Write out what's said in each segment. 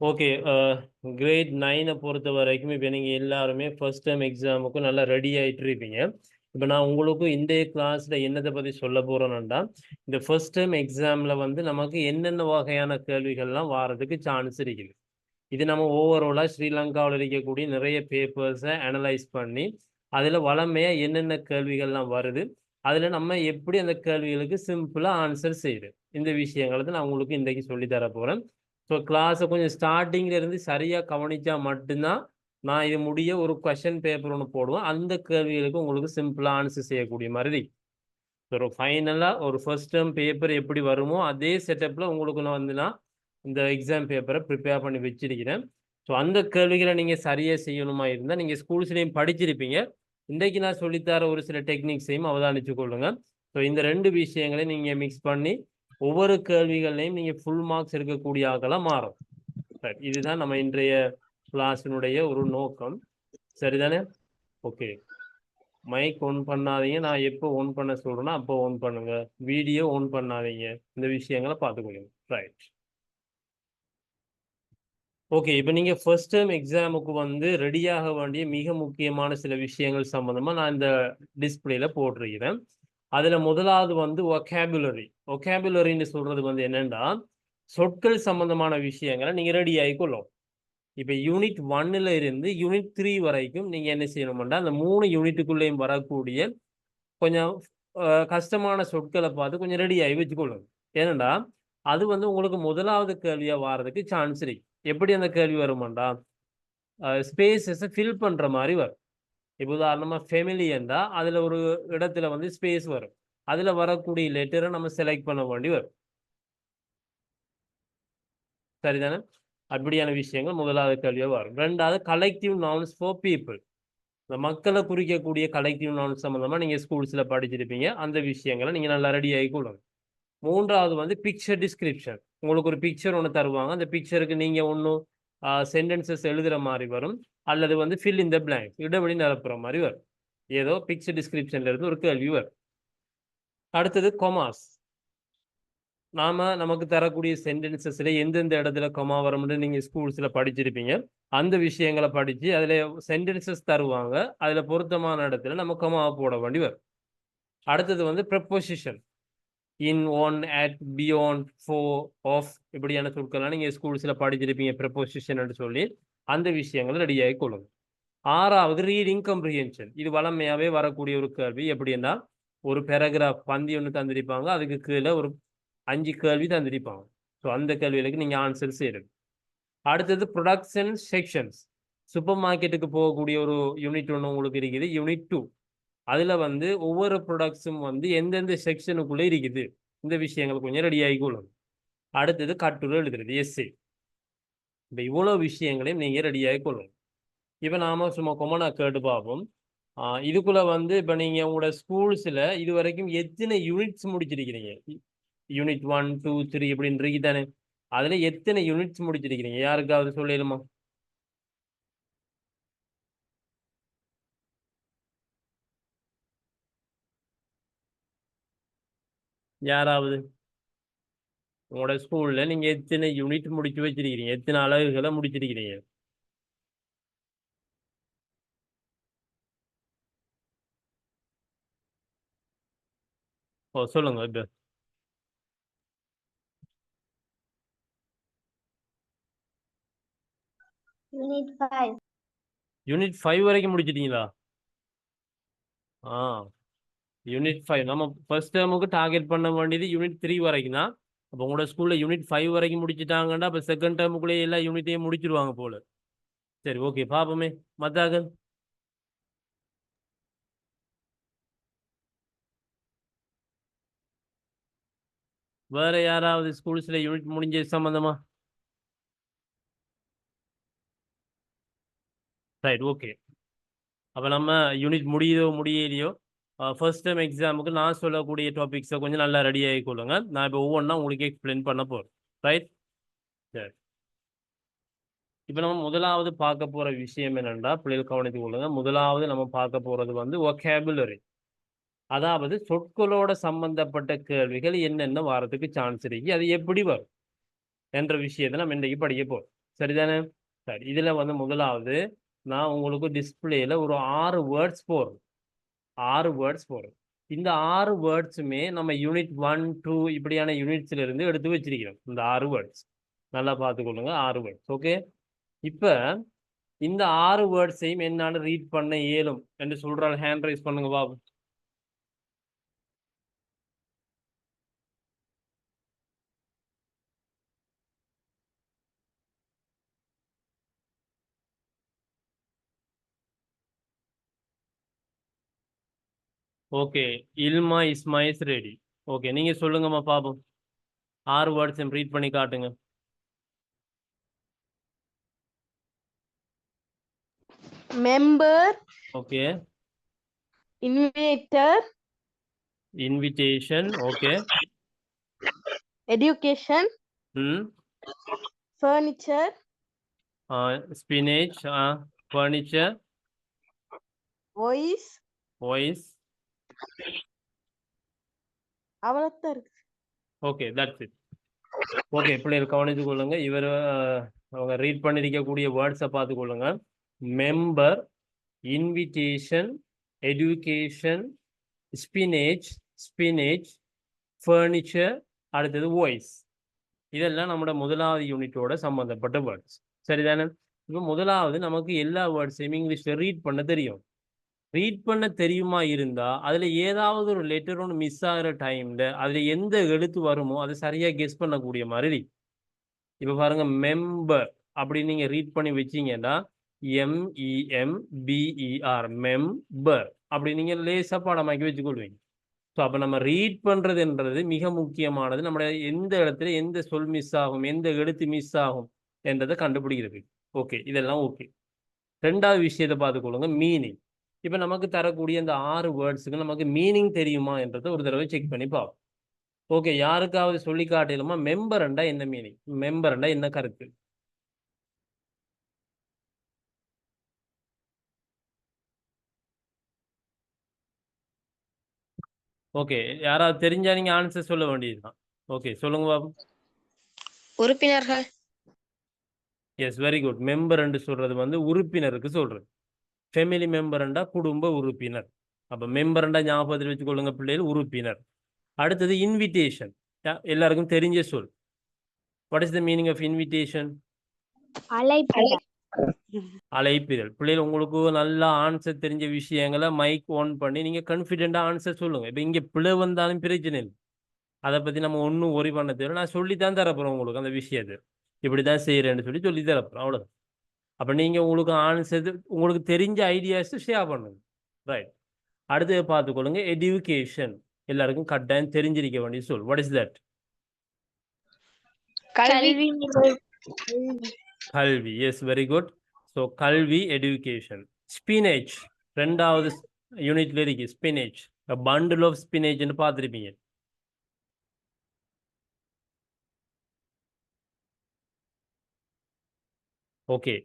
Okay. Great 9 பொறுத்த வரைக்கும் இப்போ நீங்கள் எல்லாருமே ஃபர்ஸ்ட் டைம் எக்ஸாமுக்கு நல்லா ரெடி ஆகிட்டு இருப்பீங்க. இப்போ நான் உங்களுக்கும் இன்றைய கிளாஸில் என்னத்தை பற்றி சொல்ல போகிறேன்னா, இந்த ஃபர்ஸ்ட் டைம் எக்ஸாமில் வந்து நமக்கு என்னென்ன வகையான கேள்விகள்லாம் வாரதுக்கு சான்ஸ் இருக்குது. இது நம்ம ஓவராலாக ஸ்ரீலங்காவில் இருக்கக்கூடிய நிறைய பேப்பர்ஸை அனலைஸ் பண்ணி அதில் வளமையாக என்னென்ன கேள்விகள்லாம் வருது, அதில் நம்ம எப்படி அந்த கேள்விகளுக்கு சிம்பிளாக ஆன்சர் செய்யுது, இந்த விஷயங்களை தான் நான் உங்களுக்கு இன்றைக்கு சொல்லித்தர போகிறேன். ஸோ கிளாஸை கொஞ்சம் ஸ்டார்டிங்கில் இருந்து சரியாக கவனித்தா மட்டும்தான் நான் இது முடிய ஒரு கொஷின் பேப்பர் ஒன்று போடுவேன். அந்த கேள்விகளுக்கு உங்களுக்கு சிம்பிளாக ஆன்சர் செய்யக்கூடிய மாதிரி. ஒரு ஃபைனலாக ஒரு ஃபர்ஸ்ட் டேர்ம் பேப்பர் எப்படி வருமோ அதே செட்டப்பில் உங்களுக்கு நான் வந்து இந்த எக்ஸாம் பேப்பரை ப்ரிப்பேர் பண்ணி வச்சிருக்கிறேன். ஸோ அந்த கேள்விகளை நீங்கள் சரியாக செய்யணுமா இருந்தால் நீங்கள் ஸ்கூல்ஸ்லேயும் படிச்சிருப்பீங்க. இன்றைக்கு நான் சொல்லித்தர ஒரு சில டெக்னிக்ஸையும் அவதானிச்சு கொள்ளுங்க. ஸோ இந்த ரெண்டு விஷயங்களையும் நீங்கள் மிக்ஸ் பண்ணி ஒவ்வொரு கேள்விகள்லையும் நீங்கள் ஃபுல் மார்க்ஸ் எடுக்கக்கூடிய ஆகலாம் மாறும். சரி, இதுதான் நம்ம இன்றைய கிளாஸினுடைய ஒரு நோக்கம். சரிதானே? ஓகே. மைக் ஆன் பண்ணாதீங்க. நான் எப்போ ஆன் பண்ண சொல்றேன்னா அப்போ ஆன் பண்ணுங்க. வீடியோ ஆன் பண்ணாதீங்க. இந்த விஷயங்களை பார்த்துக்கொள்ளுங்க. ரைட். ஓகே. இப்போ நீங்கள் ஃபர்ஸ்ட் டைம் எக்ஸாமுக்கு வந்து ரெடியாக வேண்டிய மிக முக்கியமான சில விஷயங்கள் சம்மந்தமாக நான் இந்த டிஸ்பிளேல போட்டிருக்கிறேன். அதில் முதலாவது வந்து ஒகேபுலரி. ஒகேபுலரின்னு சொல்கிறது வந்து என்னென்னா, சொற்கள் சம்பந்தமான விஷயங்களை நீங்கள் ரெடி ஆகிக்கொள்ளும். இப்போ யூனிட் 1 இருந்து யூனிட் 3 வரைக்கும் நீங்கள் என்ன செய்யணும்னா, அந்த 3 யூனிட்டுக்குள்ளேயும் வரக்கூடிய கொஞ்சம் கஷ்டமான சொற்களை பார்த்து கொஞ்சம் ரெடி ஆகி வச்சுக்கொள்ளுங்க. ஏனெண்டா அது வந்து உங்களுக்கு முதலாவது கேள்வியாக வாரதுக்கு சான்ஸ் இருக்கு. எப்படி அந்த கேள்வி வருமாண்டா, ஸ்பேசஸை ஃபில் பண்ணுற மாதிரி வரும். இப்போ உதாரணமாக ஃபெமிலி என்றால் அதில் ஒரு இடத்துல வந்து ஸ்பேஸ் வரும். அதில் வரக்கூடிய லெட்டரை நம்ம செலக்ட் பண்ண வேண்டி வரும். சரிதானே? அப்படியான விஷயங்கள் முதலாவது கேள்வியாக வரும். ரெண்டாவது கலெக்டிவ் நவுன்ஸ் ஃபார் பீப்புள். இந்த மக்களை குறிக்கக்கூடிய கலெக்டிவ் நவுன்ஸ் சம்மந்தமாக நீங்கள் ஸ்கூல்ஸில் படிச்சிருப்பீங்க. அந்த விஷயங்களை நீங்கள் நல்லா ரெடி ஆகிக்கொள்ளுங்க. மூன்றாவது வந்து பிக்சர் டிஸ்கிரிப்ஷன். உங்களுக்கு ஒரு பிக்சர் ஒன்று தருவாங்க. அந்த பிக்சருக்கு நீங்கள் ஒன்றும் சென்டென்சஸ் எழுதுகிற மாதிரி வரும், அல்லது வந்து ஃபில் இன் த பிளாங்க், இடைவெளி நிரப்புற மாதிரி வரும். ஏதோ பிக்சர் டிஸ்கிரிப்ஷன்ல இருந்து ஒரு கேள்வி வரும். அடுத்தது கொமாஸ். நமக்கு தரக்கூடிய சென்டென்சஸ்ல எந்தெந்த இடத்துல கொமா வரும்னு நீங்கள் ஸ்கூல்ஸில் படிச்சிருப்பீங்க. அந்த விஷயங்களை படித்து அதில் சென்டென்சஸ் தருவாங்க. அதில் பொருத்தமான இடத்துல நம்ம கொமாவை போட வேண்டி வரும். அடுத்தது வந்து preposition. In, on, at, beyond, for, of இப்படியான சொற்கள்லாம் நீங்கள் ஸ்கூல்ஸில் படிச்சிருப்பீங்க ப்ரெப்போசிஷன் சொல்லி. அந்த விஷயங்கள் ரெடியாகி கொள்ளுங்க. ஆறாவது ரீடிங் கம்ப்ரிஹென்ஷன். இது வளமையாகவே வரக்கூடிய ஒரு கேள்வி. எப்படின்னா, ஒரு பேராகிராஃப் பந்தி ஒன்று தந்திருப்பாங்க, அதுக்கு கீழே ஒரு 5 கேள்வி தந்திருப்பாங்க. ஸோ அந்த கேள்விகளுக்கு நீங்கள் ஆன்சர் செய்யறது. அடுத்தது ப்ரொடக்ஷன் செக்ஷன்ஸ். சூப்பர் மார்க்கெட்டுக்கு போகக்கூடிய ஒரு யூனிட் ஒன்று உங்களுக்கு இருக்குது, யூனிட் 2. அதில் வந்து ஒவ்வொரு ப்ராடக்ட்ஸும் வந்து எந்தெந்த செக்ஷனுக்குள்ளே இருக்குது, இந்த விஷயங்கள் கொஞ்சம் ரெடி ஆகிக்கொள்ளும். அடுத்தது கட்டுரை எழுதுறது, எஸ்ஏ. இப்போ இவ்வளோ விஷயங்களையும் நீங்கள் ரெடி ஆகிக்கொள்ளும். இப்போ நாம சும்மா கொமனாக கேட்டு பார்ப்போம். இதுக்குள்ள வந்து இப்போ நீங்கள் உங்களோட ஸ்கூல்ஸில் இது வரைக்கும் எத்தனை யூனிட்ஸ் முடிச்சிருக்கிறீங்க? யூனிட் 1, 2, 3 இப்படின்னு இருக்கு தானே? அதில் எத்தனை யூனிட்ஸ் முடிச்சிருக்கிறீங்க? யாருக்காவது சொல்லிடுமா? யாராவது? உங்களோட ஸ்கூல்ல நீங்க எத்தனை யூனிட் முடிச்சு வச்சிருக்கிறீங்க? எத்தனை அலகுகளை முடிச்சிருக்கிறீங்க? ஓ, சொல்லுங்க இப்ப. யூனிட் 5. யூனிட் 5 வரைக்கும் முடிச்சிட்டீங்களா? ஆ, யூனிட் 5 நம்ம ஃபர்ஸ்ட் டேர்முக்கு டார்கெட் பண்ண வேண்டியது யூனிட் 3 வரைக்கும் தான். அப்போ உங்களோட ஸ்கூல்ல யூனிட் 5 வரைக்கும் முடிச்சிட்டாங்கன்னா அப்போ செகண்ட் டேர்முக்குள்ளேயே எல்லா யூனிட்டையும் முடிச்சிருவாங்க போல. சரி, ஓகே, பாப்போமே. மத்தாக்கள்? வேற யாராவது ஸ்கூல்ஸ்ல யூனிட் முடிஞ்ச சம்பந்தமா? Right, okay. அப்போ நம்ம யூனிட் முடியுதோ முடியலையோ, ஃபர்ஸ்ட் டைம் எக்ஸாமுக்கு நான் சொல்லக்கூடிய டாபிக்ஸை கொஞ்சம் நல்லா ரெடி ஆகிக்கொள்ளுங்க. நான் இப்போ ஒவ்வொன்றா உங்களுக்கு எக்ஸ்பிளைன் பண்ண போகிறேன். ரைட். சரி. இப்போ நம்ம முதலாவது பார்க்க போகிற விஷயம் என்னென்னா, பிள்ளைகள் கவனித்துக் கொள்ளுங்க. முதலாவது நம்ம பார்க்க போகிறது வந்து ஒகேபுலரி. அதாவது சொற்களோட சம்பந்தப்பட்ட கேள்விகள் என்னென்ன வாரத்துக்கு சான்ஸ் இருக்கு, அது எப்படி வரும் என்ற விஷயத்தை நம்ம இன்றைக்கு படிக்க போகிறோம். சரிதானே? சரி, இதுல வந்து முதலாவது நான் உங்களுக்கு டிஸ்பிளேல ஒரு 6 வேர்ட்ஸ் போடுறேன். 6 வேர்ட்ஸ் போடுறேன். இந்த 6 வேர்ட்ஸுமே நம்ம யூனிட் 1, 2 இப்படியான யூனிட்ஸ்ல இருந்து எடுத்து வச்சிருக்கிறோம். இந்த 6 வேர்ட்ஸ் நல்லா பார்த்துக்கொள்ளுங்க. 6 வேர்ட்ஸ். ஓகே, இப்ப இந்த 6 வேர்ட்ஸையும் என்னால ரீட் பண்ண இயலும் என்று சொல்றால் ஹேண்ட் ரைஸ் பண்ணுங்க பாபு. ஓகே, இல்மா இஸ்மாயிஸ் ரெடி. ஓகே, நீங்க சொல்லுங்கம்மா பாபம். 6 வேர்ட்ஸையும் ரீட் பண்ணி காட்டுங்க. member, okay, invitor, invitation. Okay, education, furniture, spinach, furniture, voice, voice. அவ்வளவுதான் இருக்கு. Okay, that's it. ஓகே, பிள்ளைகள் கவனித்து கொள்ளுங்க. இவர் அவங்க ரீட் பண்ணிருக்கக்கூடிய வேர்ட்ஸை பார்த்துக்கொள்ளுங்க. Member, invitation, education, spinach, furniture, அடுத்தது வாய்ஸ். இதெல்லாம் நம்மளோட முதலாவது யூனிட்டோட சம்பந்தப்பட்ட வேர்ட்ஸ். சரிதானே? இப்போ முதலாவது நமக்கு எல்லா வேர்ட்ஸையும் இங்கிலீஷ்ல ரீட் பண்ண தெரியும். ரீட் பண்ண தெரியுமா இருந்தா அதுல ஏதாவது ஒரு லெட்டர் ஒன்று மிஸ் ஆகிற டைம்ல அதுல எந்த எழுத்து வருமோ அதை சரியா கெஸ் பண்ணக்கூடிய மாதிரி. இப்ப பாருங்க, மெம்பர் அப்படின்னு நீங்க ரீட் பண்ணி வச்சீங்கன்னா MEMBER, மெம்பர் அப்படி நீங்க லேசா பாடமாக்கி வச்சுக்கொள்வீங்க. ஸோ அப்போ நம்ம ரீட் பண்ணுறதுன்றது மிக முக்கியமானது. நம்ம எந்த இடத்துல எந்த சொல் மிஸ் ஆகும், எந்த எழுத்து மிஸ் ஆகும் என்றதை கண்டுபிடிக்கிறது. ஓகே, இதெல்லாம் ஓகே. ரெண்டாவது விஷயத்தை பார்த்துக்கொள்ளுங்க, மீனிங். இப்போ நமக்கு தரக்கூடிய இந்த 6 வேர்ட்ஸுக்கு நமக்கு மீனிங் தெரியுமா என்றதை ஒரு தடவை செக் பண்ணி பார்ப்போம். ஓகே, யாருக்காவது சொல்லி காட்டலுமா மெம்பர்ண்டா என்ன மீனிங், மெம்பர்ண்டா என்ன கருத்து? ஓகே, யாராவது தெரிஞ்சா நீங்க ஆன்சர் சொல்ல வேண்டியதுதான். ஓகே, சொல்லுங்க பாபு. உறுப்பினர்கள். S, very good. மெம்பர் என்று சொல்றது வந்து உறுப்பினருக்கு சொல்றது. ஃபேமிலி மெம்பர்ண்டா குடும்ப உறுப்பினர். அப்ப மெம்பர்ண்டா ஞாபகத்தில் வச்சுக்கொள்ளுங்க பிள்ளைகள், உறுப்பினர். அடுத்தது இன்விடேஷன், எல்லாருக்கும் தெரிஞ்ச சொல். What is the meaning of invitation? அழைப்பிதழ். பிள்ளைகள் உங்களுக்கு நல்லா ஆன்சர் தெரிஞ்ச விஷயங்களை மைக் ஓன் பண்ணி நீங்க கான்ஃபிடென்ட்டா ஆன்சர் சொல்லுங்க. இப்போ இங்க பிழை வந்தாலும் பிரச்சனை இல்லை, அதை பத்தி நம்ம ஒன்றும் ஒரி பண்ண தேவை. நான் சொல்லித்தான் தரப்போறேன் உங்களுக்கு அந்த விஷயத்தை, இப்படிதான் செய்யறேன்னு சொல்லி தரப்போறேன், அவ்வளவுதான். அப்ப நீங்க உங்களுக்கு ஆன்சர் உங்களுக்கு தெரிஞ்ச ஐடியாஸ் ஷேர் பண்ணுங்க. ரைட், அடுத்து பார்த்துக்கொள்ளுங்க, எஜுகேஷன். எல்லாருக்கும் கட்டாயம் தெரிஞ்சிருக்க வேண்டிய சொல். What is that? கல்வி. Yes, very good. ஸோ கல்வி, எஜுகேஷன். ஸ்பினேஜ் ரெண்டாவது யூனிட்ல இருக்கு. ஸ்பினேஜ், பண்டில் ஆஃப் ஸ்பினேஜ்னு பார்த்துருப்பீங்க. ஓகே,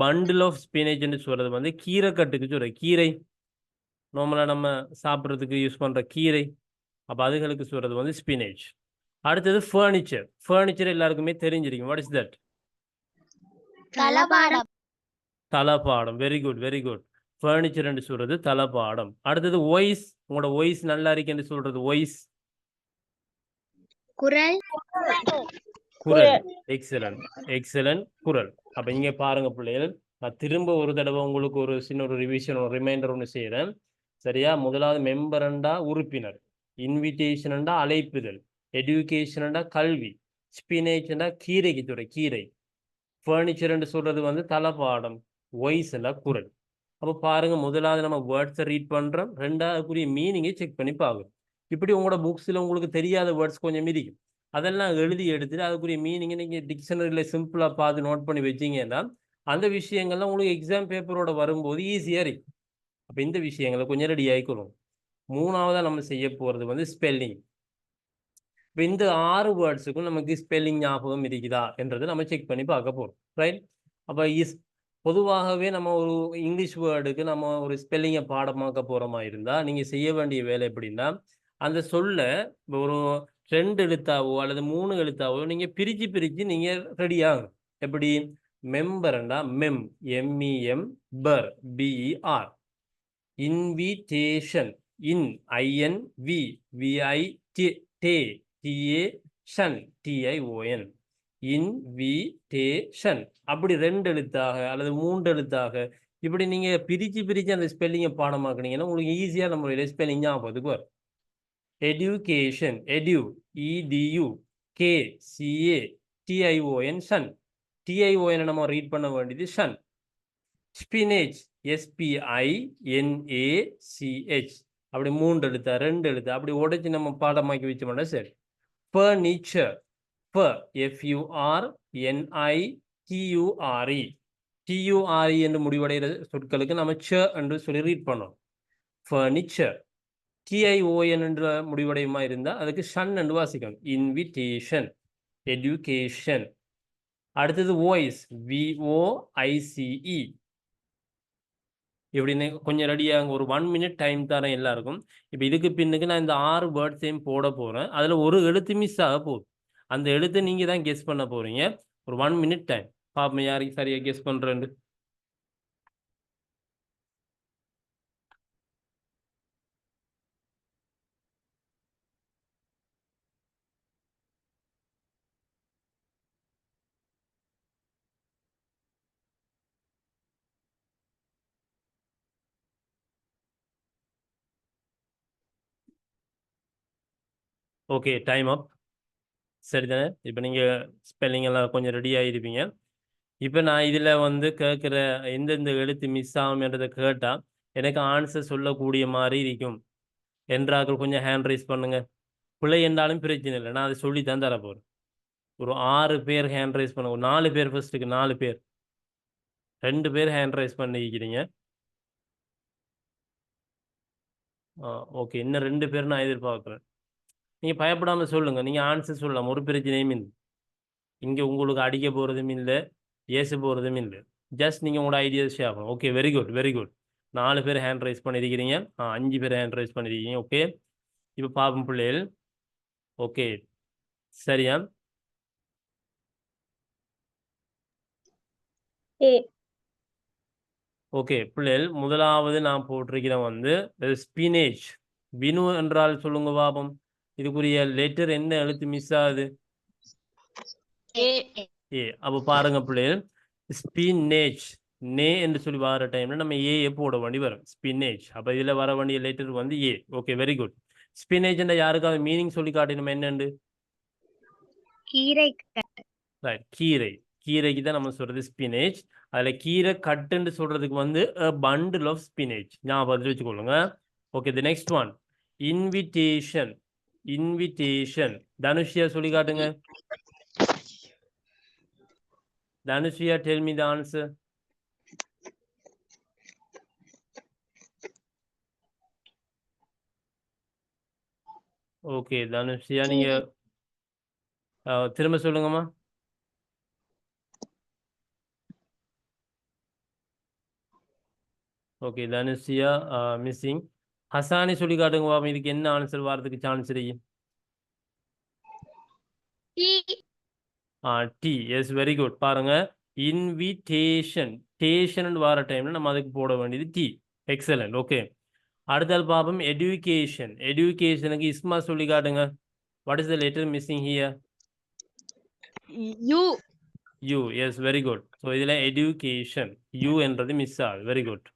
பண்டில் ஆஃப் ஸ்பினேஜ்னு சொல்றது வந்து கீரைக்கட்டுக்கு சொல்ற, கீரை நார்மலா நம்ம சாப்பிட்றதுக்கு யூஸ் பண்ற கீரை. அப்ப அதுகளுக்கு சொல்றது வந்து ஸ்பினேஜ். அடுத்தது ஃபர்னிச்சர். ஃபர்னிச்சர் எல்லாருக்குமே தெரிஞ்சிருக்கும். What is that? தளபாடம். Very good, very good. Furniture என்று சொல்றது தளபாடம். அடுத்தது வாய்ஸ். உங்களோட வாய்ஸ் நல்லா இருக்குன்னு சொல்றது வாய்ஸ், குரல். குரல். எக்ஸலன்ட், எக்ஸலன்ட், குரல். அப்ப இங்க பாருங்க பிள்ளைகள், நான் திரும்ப ஒரு தடவை உங்களுக்கு ஒரு சின்ன ஒரு ரிவிஷன், ஒரு ரிமைண்டர் ஒன்று செய்யறேன். சரியா? முதலாவது மெம்பரண்டா உறுப்பினர், இன்விடேஷன்டா அழைப்புதல், எஜுகேஷன்டா கல்வி, ஸ்பினேஜ்டா கீரைக்கு துறை, கீரை, ஃபர்னிச்சர் என்று சொல்றது வந்து தளபாடம், வாய்ஸ் எல்லாம் குரல். அப்போ பாருங்க, முதலாவது நம்ம வேர்ட்ஸை ரீட் பண்றோம், ரெண்டாவதுக்குரிய மீனிங்கை செக் பண்ணி பார்க்கணும். இப்படி உங்களோட புக்ஸ்ல உங்களுக்கு தெரியாத வேர்ட்ஸ் கொஞ்சம் இருக்கும், அதெல்லாம் எழுதி எடுத்துட்டு அதுக்குரிய மீனிங்கை நீங்க டிக்ஷனரியில சிம்பிளா பார்த்து நோட் பண்ணி வச்சீங்கன்னா அந்த விஷயங்கள்லாம் உங்களுக்கு எக்ஸாம் பேப்பரோட வரும்போது ஈஸியா இருக்கு. அப்ப இந்த விஷயங்களை கொஞ்சம் ரெடி ஆயிக்கணும். மூணாவதா நம்ம செய்ய போறது வந்து ஸ்பெல்லிங். இப்போ இந்த 6 வேர்ட்ஸுக்கும் நமக்கு ஸ்பெல்லிங் ஞாபகம் இருக்குதா என்றதை நம்ம செக் பண்ணி பார்க்க போறோம். ரைட்? அப்போ பொதுவாகவே நம்ம ஒரு இங்கிலீஷ் வேர்டுக்கு நம்ம ஒரு ஸ்பெல்லிங்கை பாடமாக்க போறோமா இருந்தா நீங்க செய்ய வேண்டிய வேலை எப்படின்னா, அந்த சொல்ல ஒரு 2 எழுத்தாவோ அல்லது 3 எழுத்தாவோ நீங்க பிரிச்சு நீங்க ரெடி ஆகும். எப்படி மெம்பர்ண்டா mem M E M ber B E R. Invitation in I N vi V I ta T A tion T I O N. Invitation அப்படி 2 எழுத்தாக அல்லது 3 எழுத்தாக இப்படி நீங்க பிரிச்சு அந்த ஸ்பெல்லிங்கை பாடமாக்குனீங்கன்னா உங்களுக்கு ஈஸியாக நம்மளுடைய ஸ்பெல்லிங் ஞாபகத்துக்கு வரும். Education edu E D U ca C A T I O N tion. T I O N நம்ம ரீட் பண்ண வேண்டியது ஷன். ஸ்பினேச் SPINACH அப்படி 3 எழுத்தா 2 எழுத்தா அப்படி உடைச்சு நம்ம பாடமாக்கி வச்சோம்னா சரி. ஃபர்னிச்சர் FURNITURE TURE என்று முடிவடைகிற சொற்களுக்கு நம்ம ச என்று சொல்லி ரீட் பண்ணோம். ஃபர்னிச்சர். TION என்ற முடிவடையுமா இருந்தால் அதுக்கு ஷன் என்று வாசிக்கணும். Invitation education. அடுத்தது வாய்ஸ் VOICE. இப்படின்னு கொஞ்சம் ரெடியாக ஒரு 1 மினிட் டைம் தரேன் எல்லாருக்கும். இப்போ இதுக்கு பின்னுக்கு நான் இந்த 6 வேர்ட்ஸையும் போட போகிறேன். அதில் ஒரு எழுத்து மிஸ் ஆக போகுது. அந்த எழுத்தை நீங்கள் தான் கெஸ் பண்ண போகிறீங்க. ஒரு 1 மினிட் டைம் பாப்போம் யாருக்கு சரியாக கெஸ் பண்ணுறேன்னு. ஓகே, டைம் அப். சரிதானே? இப்போ நீங்கள் ஸ்பெல்லிங் எல்லாம் கொஞ்சம் ரெடி ஆகிருப்பீங்க. இப்போ நான் இதில் வந்து கேட்குற எந்தெந்த எழுத்து மிஸ் ஆகும்ன்றதை கேட்டால் எனக்கு ஆன்சர் சொல்லக்கூடிய மாதிரி இருக்கும் என்றாக்கள் கொஞ்சம் ஹேண்ட் ரைஸ் பண்ணுங்க. பிள்ளை என்றாலும் பிரச்சனை இல்லை, நான் அதை சொல்லி தான் தரப்போகிறேன். ஒரு 6 பேர் ஹேண்ட் ரைஸ் பண்ணுங்க. 4 பேர் ஃபர்ஸ்ட்டுக்கு 4 பேர். 2 பேர் ஹேண்ட் ரைஸ் பண்ணிக்கிறீங்க. ஓகே, இன்னும் 2 பேர் நான் எதிர்பார்க்குறேன். நீங்கள் பயப்படாமல் சொல்லுங்கள். நீங்கள் ஆன்சர் சொல்லலாம், ஒரு பிரச்சனையும் இல்லை. இங்கே உங்களுக்கு அடிக்க போகிறதும் இல்லை, ஏச போகிறதும் இல்லை. ஜஸ்ட் நீங்கள் உங்களோட ஐடியாஸ் ஷேர் பண்ணணும். Okay, very good very good. 4 பேர் ஹேண்ட் ரைஸ் பண்ணியிருக்கிறீங்க. 5 பேர் ஹேண்ட் ரைஸ் பண்ணியிருக்கீங்க. ஓகே, இப்போ பாப்போம் பிள்ளைகள். ஓகே, சரியா? ஓகே பிள்ளைகள், முதலாவது நான் போட்டிருக்கிறேன் வந்து ஸ்பினேச். வினு என்றால் சொல்லுங்க பாப்போம். இதுக்குரிய லெட்டர் என்ன எழுத்து மிஸ் ஆகுது? ஏ. அப்போ பாருங்க பிள்ளைகள், ஸ்பினேச் நே என்று சொல்லி வர டைம்ல நம்ம ஏ போட வேண்டி வரும். ஸ்பினேச். அப்போ இதில் வர வேண்டிய லெட்டர் வந்து A. Okay, very good. Spinach யாருக்காவது மீனிங் சொல்லி காட்டணும் என்னண்டு? கீரை. ரைட், கீரை. கீரைக்கு தான் நம்ம சொல்றது ஸ்பினேச். அதில் கீரை கட்டுன்னு சொல்றதுக்கு வந்து a bundle of spinach. ஞாபகம் வச்சுக்கொள்ளுங்க. Okay, the next one invitation. Invitation Dhanushiya சொல்லி காட்டுங்க. Dhanushiya, tell me the answer. Okay Dhanushiya, நீங்க திரும்ப சொல்லுங்கம்மா. Okay Dhanushiya missing. ஹசானி சொல்லி காட்டுங்க பாப்போம், இதுக்கு என்ன ஆன்சர் வரதுக்கு சான்ஸ் இருக்கு? டி. Yes, very good. பாருங்க, இன்விடேஷன். டேஷன் வர டைம்ல நம்ம அதுக்கு போட வேண்டியது டி. எக்ஸலண்ட். ஓகே, அடுத்தால் பாப்போம் எஜுகேஷன். எஜுகேஷனுக்கு இஸ்மா சொல்லி காட்டுங்க. What is the letter missing here? U. U. Yes, very good. So இதில் எஜுகேஷன் யூ என்றது மிஸ் ஆகுது. Very good.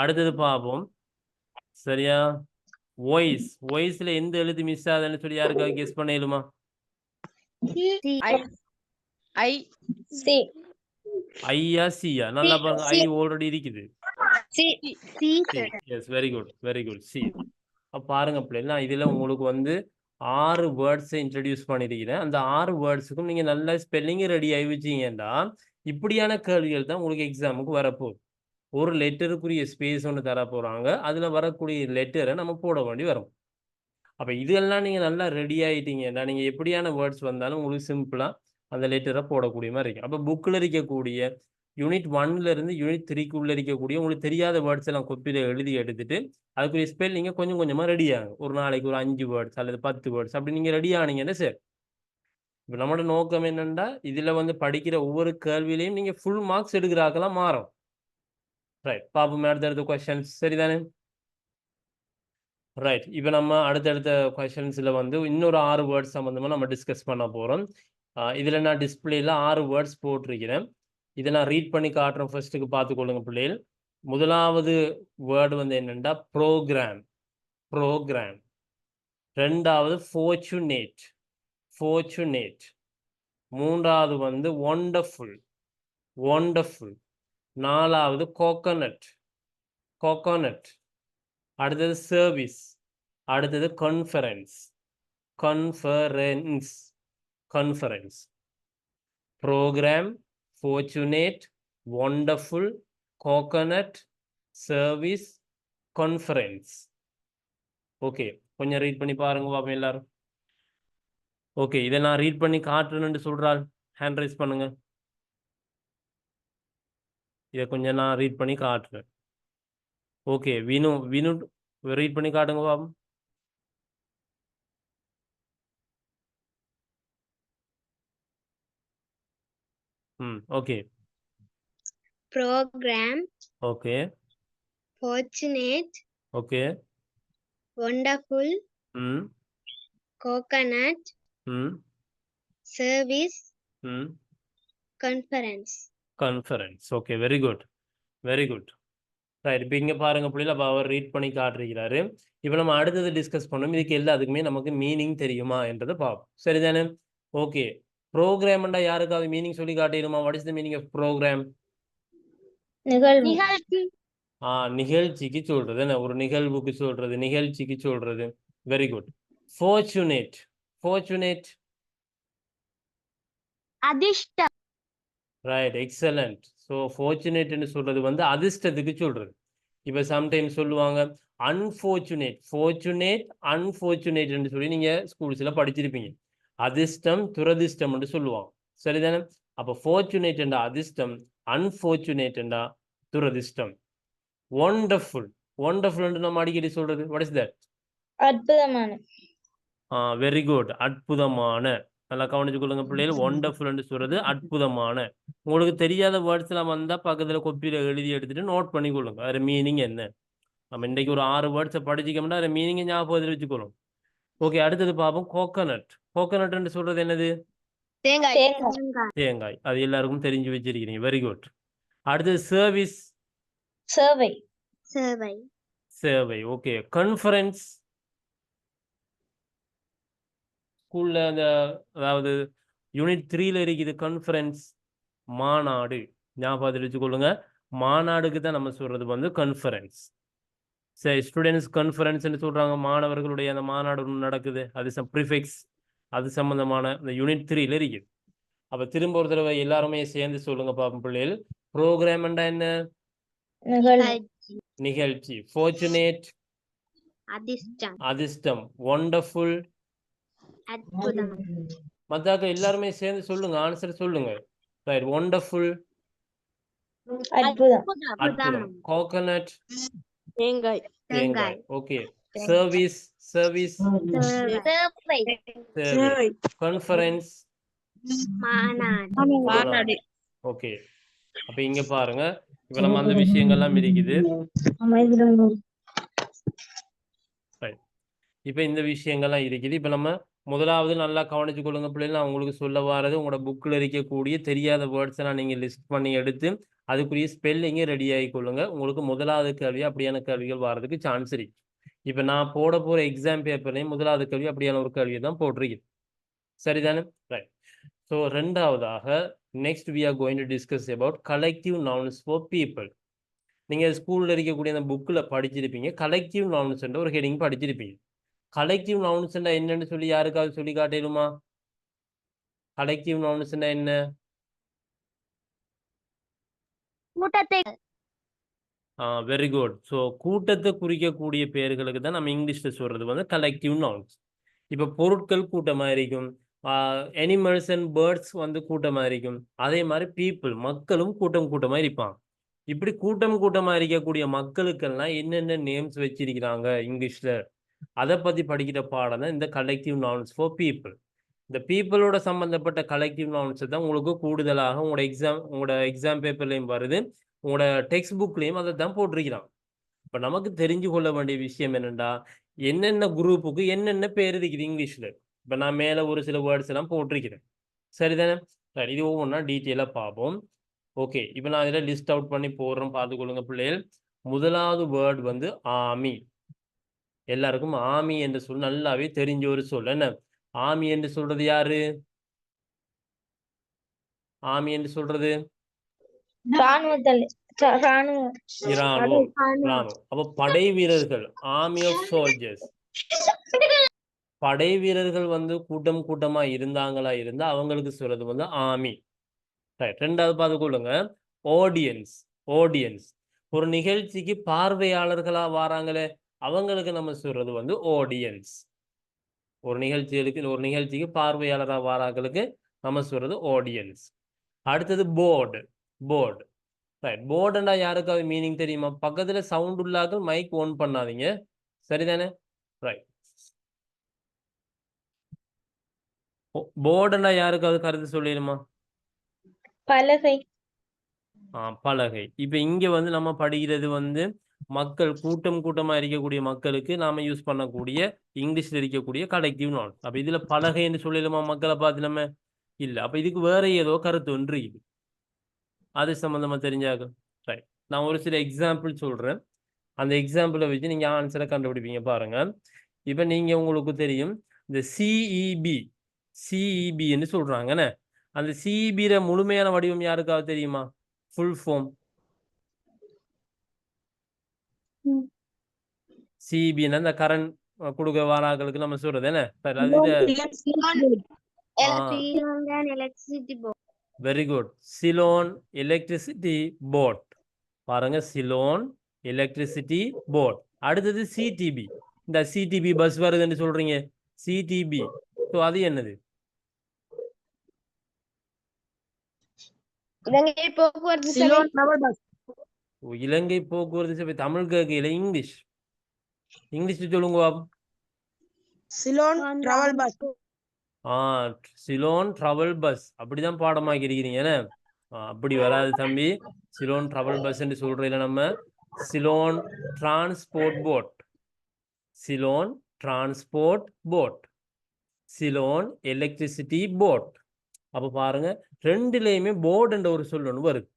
அடுத்தது பார்ப்போம். சரியா? வாய்ஸ். வாய்ஸில் எந்த எழுத்து மிஸ் ஆகுதுன்னு சொல்லி யாருக்காக கெஸ் பண்ணிடுமா? ஐயா சியா? நல்லா பாருங்க, ஐ ஆல்ரெடி இருக்குது. Yes, very good very good. C. அப்போ பாருங்க பிள்ளைங்களா, இதில் உங்களுக்கு வந்து 6 வேர்ட்ஸை இன்ட்ரடியூஸ் பண்ணியிருக்கிறேன். அந்த 6 வேர்ட்ஸுக்கும் நீங்கள் நல்ல ஸ்பெல்லிங் ரெடி ஆகி வச்சிங்கன்னா இப்படியான கேள்விகள் தான் உங்களுக்கு எக்ஸாமுக்கு வரப்போகுது. ஒரு லெட்டருக்குரிய ஸ்பேஸ் ஒன்று தர போகிறாங்க, அதில் வரக்கூடிய லெட்டரை நம்ம போட வேண்டி வரும். அப்போ இதெல்லாம் நீங்கள் நல்லா ரெடி ஆகிட்டீங்கன்னா நீங்கள் எப்படியான வேர்ட்ஸ் வந்தாலும் உங்களுக்கு சிம்பிளாக அந்த லெட்டரை போடக்கூடிய மாதிரி இருக்கும். அப்போ புக்கில் இருக்கக்கூடிய யூனிட் 1லேருந்து யூனிட் 3க்குள்ளே இருக்கக்கூடிய உங்களுக்கு தெரியாத வேர்ட்ஸ் எல்லாம் கொப்பியில் எழுதி எடுத்துட்டு அதுக்குரிய ஸ்பெல்லிங்கை கொஞ்சம் கொஞ்சமாக ரெடி ஆகும். ஒரு நாளைக்கு ஒரு 5 வேர்ட்ஸ் அல்லது 10 வேர்ட்ஸ் அப்படி நீங்கள் ரெடி ஆனீங்கன்னா சரி. இப்போ நம்மளோட நோக்கம் என்னன்னா இதுல வந்து படிக்கிற ஒவ்வொரு கேள்வியிலையும் நீங்க ஃபுல் மார்க்ஸ் எடுக்கிறாக்கலாம் மாறும். ரைட், பாப்போம் அடுத்தடுத்த கொஸ்டின்ஸ். சரிதானே? ரைட், இப்போ நம்ம அடுத்தடுத்த கொஸ்டின்ஸ்ல வந்து இன்னொரு 6 வேர்ட்ஸ் சம்பந்தமா நம்ம டிஸ்கஸ் பண்ண போறோம். இதுல நான் டிஸ்பிளேல 6 வேர்ட்ஸ் போட்டிருக்கிறேன். இதை நான் ரீட் பண்ணி காட்டுறேன். ஃபர்ஸ்ட்டுக்கு பார்த்துக்கொள்ளுங்க பிள்ளைகள். முதலாவது வேர்டு வந்து என்னன்னா ப்ரோக்ராம். ப்ரோக்ராம். Fortunate fortunate. ஃபார்ச்சுனேட். மூன்றாவது வந்து ஒண்டர்ஃபுல். ஒண்டர்ஃபுல். நாலாவது கோகோனட். கோகோனட். அடுத்தது சர்வீஸ். அடுத்தது conference. Conference. Conference. Program, fortunate, wonderful, coconut, service, conference. Okay, கொஞ்சம் ரீட் பண்ணி பாருங்க பாப்போம் எல்லாரும். ஓகே, இதை நான் ரீட் பண்ணி காட்டுறேன்னு சொல்றாள். ஹேண்ட் ரைஸ் பண்ணுங்க. இதை கொஞ்சம் நான் ரீட் பண்ணி காட்டுறேன். ஓகே, வினு வினு ரீட் பண்ணி காட்டுங்க பாப்போம். Okay. program, okay. fortunate, okay. wonderful, ம். coconut, ம். service, ம். conference. Conference. Okay, very good, very good. Right, இப்போ இங்கே பாருங்க பிள்ளைல, அப்போ அவர் ரீட் பண்ணி காட்டுறாரு. இப்போ நம்ம அடுத்தது டிஸ்கஸ் பண்ணோம். இதுக்கு எல்லாத்துக்குமே நமக்கு மீனிங் தெரியுமா என்றதை பார்ப்போம். சரிதானே? ஓகே, ப்ரோக்ராம்ண்டா யாருக்காவது மீனிங் சொல்லி காட்டிடுமா? What is the meaning of program? நிகழ்ச்சி. நிகழ்ச்சிக்கு சொல்றது என்ன? ஒரு நிகழ்வுக்கு சொல்றது, நிகழ்ச்சிக்கு சொல்றது. Very good. ஃபார்ச்சுனேட். ஃபார்ச்சுனேட். அதிர்ஷ்டம். Right, excellent. ஸோ ஃபார்ச்சுனேட்னு சொல்றது வந்து அதிர்ஷ்டத்துக்கு சொல்றது. இப்போ சம்டைம்ஸ் சொல்லுவாங்க அன்ஃபார்ச்சுனேட். ஃபார்ச்சுனேட், அன்ஃபார்ச்சுனேட்னு சொல்லி நீங்க ஸ்கூல்ஸ்ல படிச்சிருப்பீங்க. அதிர்ஷ்டம், துரதிர்ஷ்டம்னு சொல்லுவாங்க. சரிதானே? அப்போ ஃபார்ச்சுனேட் என்றா அதிர்ஷ்டம், அன்ஃபார்ச்சுனேட் என்றா துரதிர்ஷ்டம். ஒண்டர்ஃபுல். ஒண்டர்ஃபுல் நம்ம அடிக்கடி சொல்றது. What is that? அற்புதமான. வெரி குட், அற்புதமான. நல்லா கவனிச்சு கொள்ளுங்க பிள்ளைகள். ஒண்டர்ஃபுல்னு சொல்றது அற்புதமான. உங்களுக்கு தெரியாத வேர்ட்ஸ் எல்லாம் வந்தா பக்கத்துல கொப்பியில எழுதி எடுத்துட்டு நோட் பண்ணி கொள்ளுங்க. அது மீனிங் என்ன. நம்ம இன்றைக்கு ஒரு 6 வேர்ட்ஸை படிச்சிக்கோம்னா அது மீனிங்கை ஞாபகத்தில் வச்சுக்கொள்ளும். ஓகே, அடுத்தது பார்ப்போம். கோகோனட். கோகோனட்னு சொல்றது என்னது? தேங்காய். தேங்காய். அது எல்லாருக்கும் தெரிஞ்சு வச்சிருக்கிறீங்க. Very good. அடுத்தது சர்வீஸ். சேவை. சேவை. சேவை. ஓகே. கான்ஃபரன்ஸ். ஸ்கூல்ல அந்த அதாவது யூனிட் 3ல இருக்குது கான்ஃபரன்ஸ். மாநாடு. ஞாபகத்தில் வச்சுக்கொள்ளுங்க. மாநாடுக்கு தான் நம்ம சொல்றது வந்து கான்ஃபரன்ஸ். சரி, ஸ்டூடெண்ட்ஸ் கான்ஃபரன்ஸ்ன்னு சொல்றாங்க. மாணவர்களுடைய அந்த மாநாடு ஒன்று நடக்குது. அது ப்ரிஃபிக்ஸ். அது சம்பந்தமான இந்த யூனிட் 3ல இருக்குது. அப்ப திரும்ப ஒரு தடவை எல்லாருமே சேர்ந்து சொல்லுங்க பாப்போம் பிள்ளைகள். ப்ரோக்ராம்ண்டா என்ன? நிகழ்ச்சி. ஃபார்ச்சுனேட். அதிர்ஷ்டம். அதிர்ஷ்டம். ஒண்டர்ஃபுல். அற்புதம். மத்தாக்க எல்லாருமே சேர்ந்து சொல்லுங்க. ஆன்சர் சொல்லுங்க. Right, wonderful. அற்புதம். அற்புதம். கோகோனட். தேங்காய். தேங்காய். ஓகே. சர்வீஸ். சர்வீஸ். சேவை. கான்ஃபரன்ஸ். மாநாடு. ஓகே, அப்ப இங்க பாருங்க. இப்ப நம்ம அந்த விஷயங்கள்லாம் இருக்குது. இப்ப இந்த விஷயங்கள்லாம் இருக்குது. இப்ப நம்ம முதலாவது நல்லா கவனிச்சு கொள்ளுங்க பிள்ளைகள். நான் உங்களுக்கு சொல்ல வாரது உங்களோட புக்கில் இருக்கக்கூடிய தெரியாத வேர்ட்ஸ் எல்லாம் நீங்க லிஸ்ட் பண்ணி எடுத்து அதுக்குரிய ஸ்பெல்லிங்கை ரெடி ஆகி கொள்ளுங்க. உங்களுக்கு முதலாவது கேள்வி அப்படியான கேள்விகள் வர்றதுக்கு சான்ஸ் இருக்கு. இப்ப நான் போட போற எக்ஸாம் பேப்பர்லையும் முதலாவது கேள்வி அப்படியான ஒரு கேள்வியை தான் போட்டிருக்கேன். சரிதானே? ரைட். ஸோ ரெண்டாவதாக next we are going to discuss about collective nouns for people. நீங்க ஸ்கூல்ல இருக்கக்கூடிய அந்த புக்ல படிச்சிருப்பீங்க. கலெக்டிவ் நவுன்ஸ் என்ற ஒரு ஹெடிங் படிச்சிருப்பீங்க. கலெக்டிவ் நவுன்ஸ் என்னன்னு சொல்லி யாருக்காவது சொல்லி காட்டிடுமா? கலெக்டிவ் நவுன்ஸ் என்ன? கூட்டத்தை. Very good. ஸோ கூட்டத்தை குறிக்கக்கூடிய பெயர்களுக்கு தான் நம்ம இங்கிலீஷ்ல சொல்றது வந்து கலெக்டிவ் நவுன்ஸ். இப்போ பொருட்கள் கூட்டமாக இருக்கும். அனிமல்ஸ் அண்ட் பேர்ட்ஸ் வந்து கூட்டமாக இருக்கும். அதே மாதிரி பீப்புள், மக்களும் கூட்டமாக இருப்பாங்க. இப்படி கூட்டமாக இருக்கக்கூடிய மக்களுக்கெல்லாம் என்னென்ன நேம்ஸ் வச்சிருக்கிறாங்க இங்கிலீஷ்ல, அதை பத்தி படிக்கிற பாடம் தான் இந்த கலெக்டிவ் நவுன்ஸ் ஃபார் பீப்புள். இந்த பீப்புளோட சம்பந்தப்பட்ட கலெக்டிவ் நவுன்ஸ் தான் உங்களுக்கு கூடுதலாக உங்களோட எக்ஸாம் பேப்பர்லையும் வருது, உங்களோட டெக்ஸ்ட் புக்லையும் அதை தான் போட்டிருக்கிறான். இப்போ நமக்கு தெரிஞ்சு கொள்ள வேண்டிய விஷயம் என்னென்னா, என்னென்ன குரூப்புக்கு என்னென்ன பேர் இருக்குது இங்கிலீஷில். இப்போ நான் மேலே ஒரு சில வேர்ட்ஸ் எல்லாம் போட்டிருக்கிறேன், சரிதானே? சரி, இது ஒவ்வொன்றா டீட்டெயிலாக பார்ப்போம். ஓகே, இப்போ நான் இதில் லிஸ்ட் அவுட் பண்ணி போடுறேன், பார்த்துக்கொள்ளுங்க பிள்ளைகள். முதலாவது வேர்டு வந்து ஆமி. எல்லாருக்கும் ஆமி என்று சொல் நல்லாவே தெரிஞ்ச ஒரு சொல். என்ன ஆமி என்று சொல்றது யாரு? ஆமி என்று சொல்றது ராணுவம். ராணுவம். அப்ப படை வீரர்கள், ஆர்மி ஆஃப் சோல்ஜர்ஸ். படை வீரர்கள் வந்து கூட்டம் கூட்டமா இருந்தாங்களா இருந்தா அவங்களுக்கு சொல்றது வந்து ஆர்மி. ரைட். ரெண்டாவது பார்த்துக்கொள்ளுங்க, ஆடியன்ஸ். ஆடியன்ஸ் ஒரு நிகழ்ச்சிக்கு பார்வையாளர்களா வராங்களே அவங்களுக்கு நம்ம சொல்றது வந்து ஆடியன்ஸ். ஒரு நிகழ்ச்சிக்கு பார்வையாளரா வராங்களுக்கு நம்ம சொல்றது ஆடியன்ஸ். அடுத்தது போர்டு. போர்டு. ரைட். போர்டுன்னா யாருக்காவது மீனிங் தெரியுமா? பக்கத்துல சவுண்ட் உள்ளாக மைக் ஓன் பண்ணாதீங்க, சரிதானே? ரைட். போர்டுன்னா யாருக்காவது கருத்து சொல்லிடுமா? பலகை. பலகை. இப்ப இங்க வந்து நம்ம படிக்கிறது வந்து மக்கள் கூட்டமா இருக்கக்கூடிய மக்களுக்கு நாம யூஸ் பண்ணக்கூடிய இங்கிலீஷ்ல இருக்கக்கூடிய கலெக்டிவ் நவுன். அப்ப இதுல பலகைன்னு சொல்லிடுமா மக்களை பார்த்து நம்ம? இல்ல. அப்ப இதுக்கு வேற ஏதோ கருத்து ஒன்று இருக்குது, அது சம்பந்தமா தெரிஞ்சாக. ரைட். நான் ஒரு சில எக்ஸாம்பிள் சொல்றேன், அந்த எக்ஸாம்பிளை வச்சு நீங்க ஆன்சரை கண்டுபிடிப்பீங்க. பாருங்க, இப்ப நீங்க உங்களுக்கு தெரியும் இந்த சிஇபி என்று சொல்றாங்கன்னு. அந்த சிஇபியில முழுமையான வடிவம் யாருக்காவது தெரியுமா? ஃபுல் ஃபார்ம் சிஇபின்னா அந்த கரண்ட் கொடுக்க வாராக்களுக்கு நம்ம சொல்றது என்ன? Very good. Ceylon Electricity Board. பாருங்க, சிலோன் எலக்ட்ரிசிட்டி போர்ட். அடுத்தது சிடிபி. இந்த சிடிபி பஸ் வருதுன்னு சொல்றீங்க, சிடிபி. ஸோ அது என்னது? இலங்கை போக்குவரத்து இலங்கை போக்குவரத்து சபை. தமிழ் கேட்கல, இங்கிலீஷ். இங்கிலீஷ் சொல்லுங்க. Ceylon travel bus. Ceylon travel bus. அப்படிதான் பாடமாக்கி இருக்கிறீங்க. அப்படி வராது தம்பி. சிலோன் டிராவல் பஸ் என்று சொல்றதுல நம்ம Ceylon transport boat, Ceylon transport boat, Ceylon electricity boat. அப்ப பாருங்க, ரெண்டுலயுமே போர்டு என்ற ஒரு சொல் ஒன்று வருது.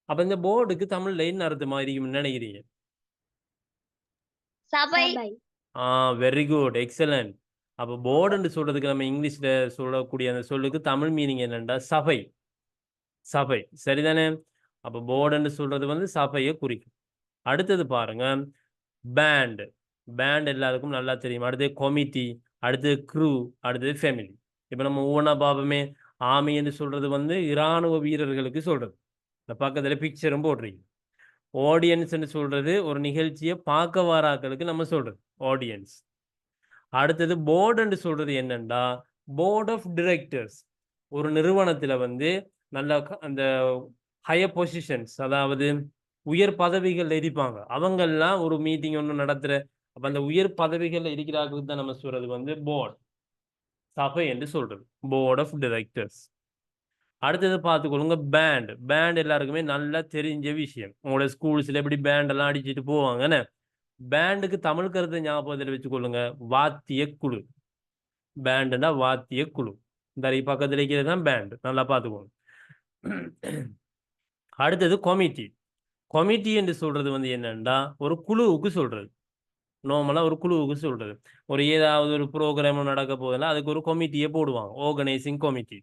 அப்ப இந்த போர்டுக்கு தமிழ்ல என்ன அர்த்தமா இருக்கும்னு நினைக்கிறீங்க? Very good, excellent. அப்ப போர்டுன்னு சொல்றதுக்கு நம்ம இங்கிலீஷ்ல சொல்லக்கூடிய அந்த சொல்லுக்கு தமிழ் மீனிங் என்னன்னா சபை. சபை, சரிதானே? அப்ப போர்டுன்னு சொல்றது வந்து சபையை குறிக்கும். அடுத்தது பாருங்க, பேண்ட். பேண்ட் எல்லாருக்கும் நல்லா தெரியும். அடுத்தது கமிட்டி, அடுத்தது க்ரூ, அடுத்தது ஃபேமிலி. இப்ப நம்ம ஒவ்வொன்றா பாப்போமே. ஆர்மி என்று சொல்றது வந்து இராணுவ வீரர்களுக்கு சொல்றது, இந்த பக்கத்துல பிக்சரும் போடுறீங்க. ஆடியன்ஸ் சொல்றது ஒரு நிகழ்ச்சியை பார்க்க வாராக்களுக்கு நம்ம சொல்றது ஆடியன்ஸ். அடுத்தது போர்டு சொல்றது என்னன்னா போர்ட் ஆஃப் டைரக்டர்ஸ். ஒரு நிறுவனத்துல வந்து நல்ல அந்த ஹையர் பொசிஷன்ஸ், அதாவது உயர் பதவிகள் இருப்பாங்க, அவங்கெல்லாம் ஒரு மீட்டிங் ஒன்று நடத்துற. அப்ப அந்த உயர் பதவிகள்ல இருக்கிறார்களுக்கு தான் நம்ம சொல்றது வந்து போர்ட், சபை என்று சொல்றது, போர்ட் ஆஃப் டைரக்டர்ஸ். அடுத்தது பார்த்துக்கொள்ளுங்க, பேண்ட். பேண்ட் எல்லாருக்குமே நல்லா தெரிஞ்ச விஷயம். உங்களோட ஸ்கூல்ஸ்ல எப்படி பேண்ட் எல்லாம் அடிச்சுட்டு போவாங்கன்னு. பேண்டுக்கு தமிழ் கருத்தை ஞாபகத்தில் வச்சுக்கொள்ளுங்க, வாத்திய குழு. பேண்டுனா வாத்திய குழு. இந்த பக்கத்தில் இருக்கிறது தான் பேண்ட், நல்லா பார்த்துக்கோங்க. அடுத்தது கமிட்டி. கமிட்டி என்று சொல்றது வந்து என்னன்னா ஒரு குழுவுக்கு சொல்றது. நார்மலா ஒரு குழுவுக்கு சொல்றது. ஒரு ஏதாவது ஒரு ப்ரோக்ராம் நடக்க போதுன்னா அதுக்கு ஒரு கமிட்டியை போடுவாங்க, ஆர்கனைசிங் கமிட்டி.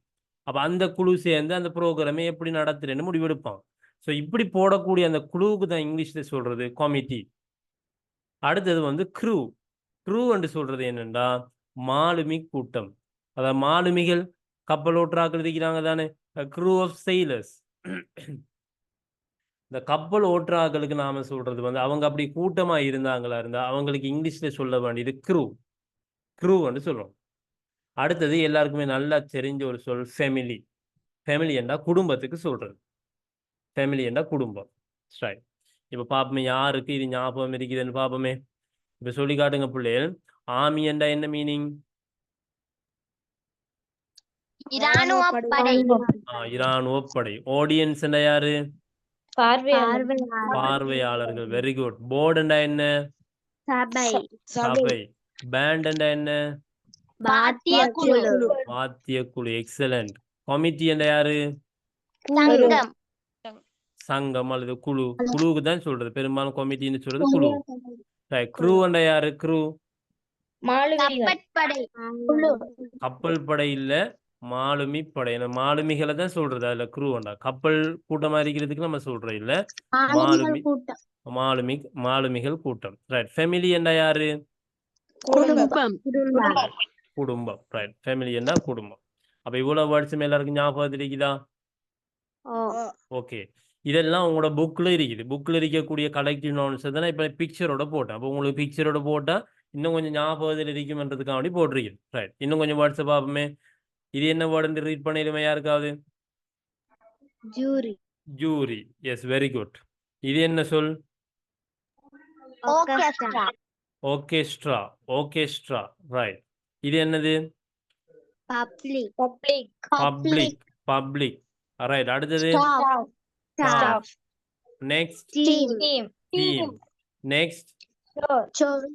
அப்ப அந்த குழு சேர்ந்து அந்த ப்ரோக்ராமை எப்படி நடத்துறேன்னு முடிவெடுப்பாங்க. ஸோ இப்படி போடக்கூடிய அந்த குழுவுக்கு தான் இங்கிலீஷ்ல சொல்றது கமிட்டி. அடுத்தது வந்து க்ரூ. க்ரூ என்று சொல்றது என்னன்னா மாலுமி கூட்டம். அதாவது மாலுமிகள், கப்பல் ஓட்டுறாக்கள் இருக்கிறாங்க தானே, க்ரூ ஆஃப் செயிலர்ஸ். இந்த கப்பல் ஓட்டுறாக்களுக்கு நாம சொல்றது வந்து அவங்க அப்படி கூட்டமா இருந்தாங்களா இருந்தா அவங்களுக்கு இங்கிலீஷ்ல சொல்ல வேண்டியது க்ரூ. க்ரூ என்று சொல்றோம். அடுத்தது எல்லாருக்குமே நல்லா தெரிஞ்ச ஒரு சொல் ஃபேமிலி. ஃபேமிலி என்றா குடும்பத்துக்கு சொல்றது. ஃபேமிலி என்றா குடும்பம். சரி, இப்ப பாப்போமே யாருக்கு இது ஞாபகம் இருக்குதுன்னு பாப்போமே. இப்ப சொல்லி காட்டுங்க பிள்ளைகள். ஆர்மி என்றா என்ன மீனிங்? இராணுவப்படை இராணுவப்படை. ஆடியன்ஸ் யாரு? பார்வையாளர் பார்வையாளர்கள். Very good. போர்டுண்டா என்ன? சபை சபை. பேண்ட் என்ன? வாத்திய குழு வாத்திய குழு. எக்ஸலண்ட். கமிட்டி யாரு? சங்கம் சங்கம் அல்லது குழு. குழுவுக்கு தான் சொல்றது, பெரும்பாலும் கமிட்டின்னு சொல்றது குழு. க்ரூ யாரு? க்ரூ மாலுமிகள் கப்பற்படை குழு கப்பல் படை இல்ல, மாலுமி படை. ஏன்னா மாலுமிகளை தான் சொல்றது அதுல க்ரூ கப்பல் கூட்டமா இருக்கிறதுக்கு நம்ம சொல்றோம் இல்ல. மாலுமி கூட்டம் மாலுமிகள் கூட்டம். ரைட். ஃபேமிலி யாரு? குடும்பம் குடும்பம். ரைட். ஃபேமிலி குடும்பம். அப்ப இவ்வளவு வேர்ட்ஸ் எல்லாருக்கும் ஞாபகம் இருக்குதா? ஓகே. இதெல்லாம் உங்களோட புக்ல இருக்குது. புக்ல இருக்கக்கூடிய கலெக்டிவ் நவுன்ஸ் தானே இப்ப பிக்சரோட போட்டேன். அப்போ உங்களுக்கு பிக்சரோட போட்டா இன்னும் கொஞ்சம் ஞாபகத்தில் இருக்கும்ன்றதுக்காக வேண்டி போட்டிருக்கீங்க. ரைட். இன்னும் கொஞ்சம் வேர்ட்ஸ் பார்ப்போமே. இது என்ன வேர்டு ரீட் பண்ணிடுமே யாருக்காவது? Jury jury. Yes, very good. இது என்ன சொல்? Orchestra orchestra. ஆர்கெஸ்ட்ரா. ரைட். இது என்னது? Public public. பப்ளிக். ரைட். அடுத்தது staff next team team. Next சோர்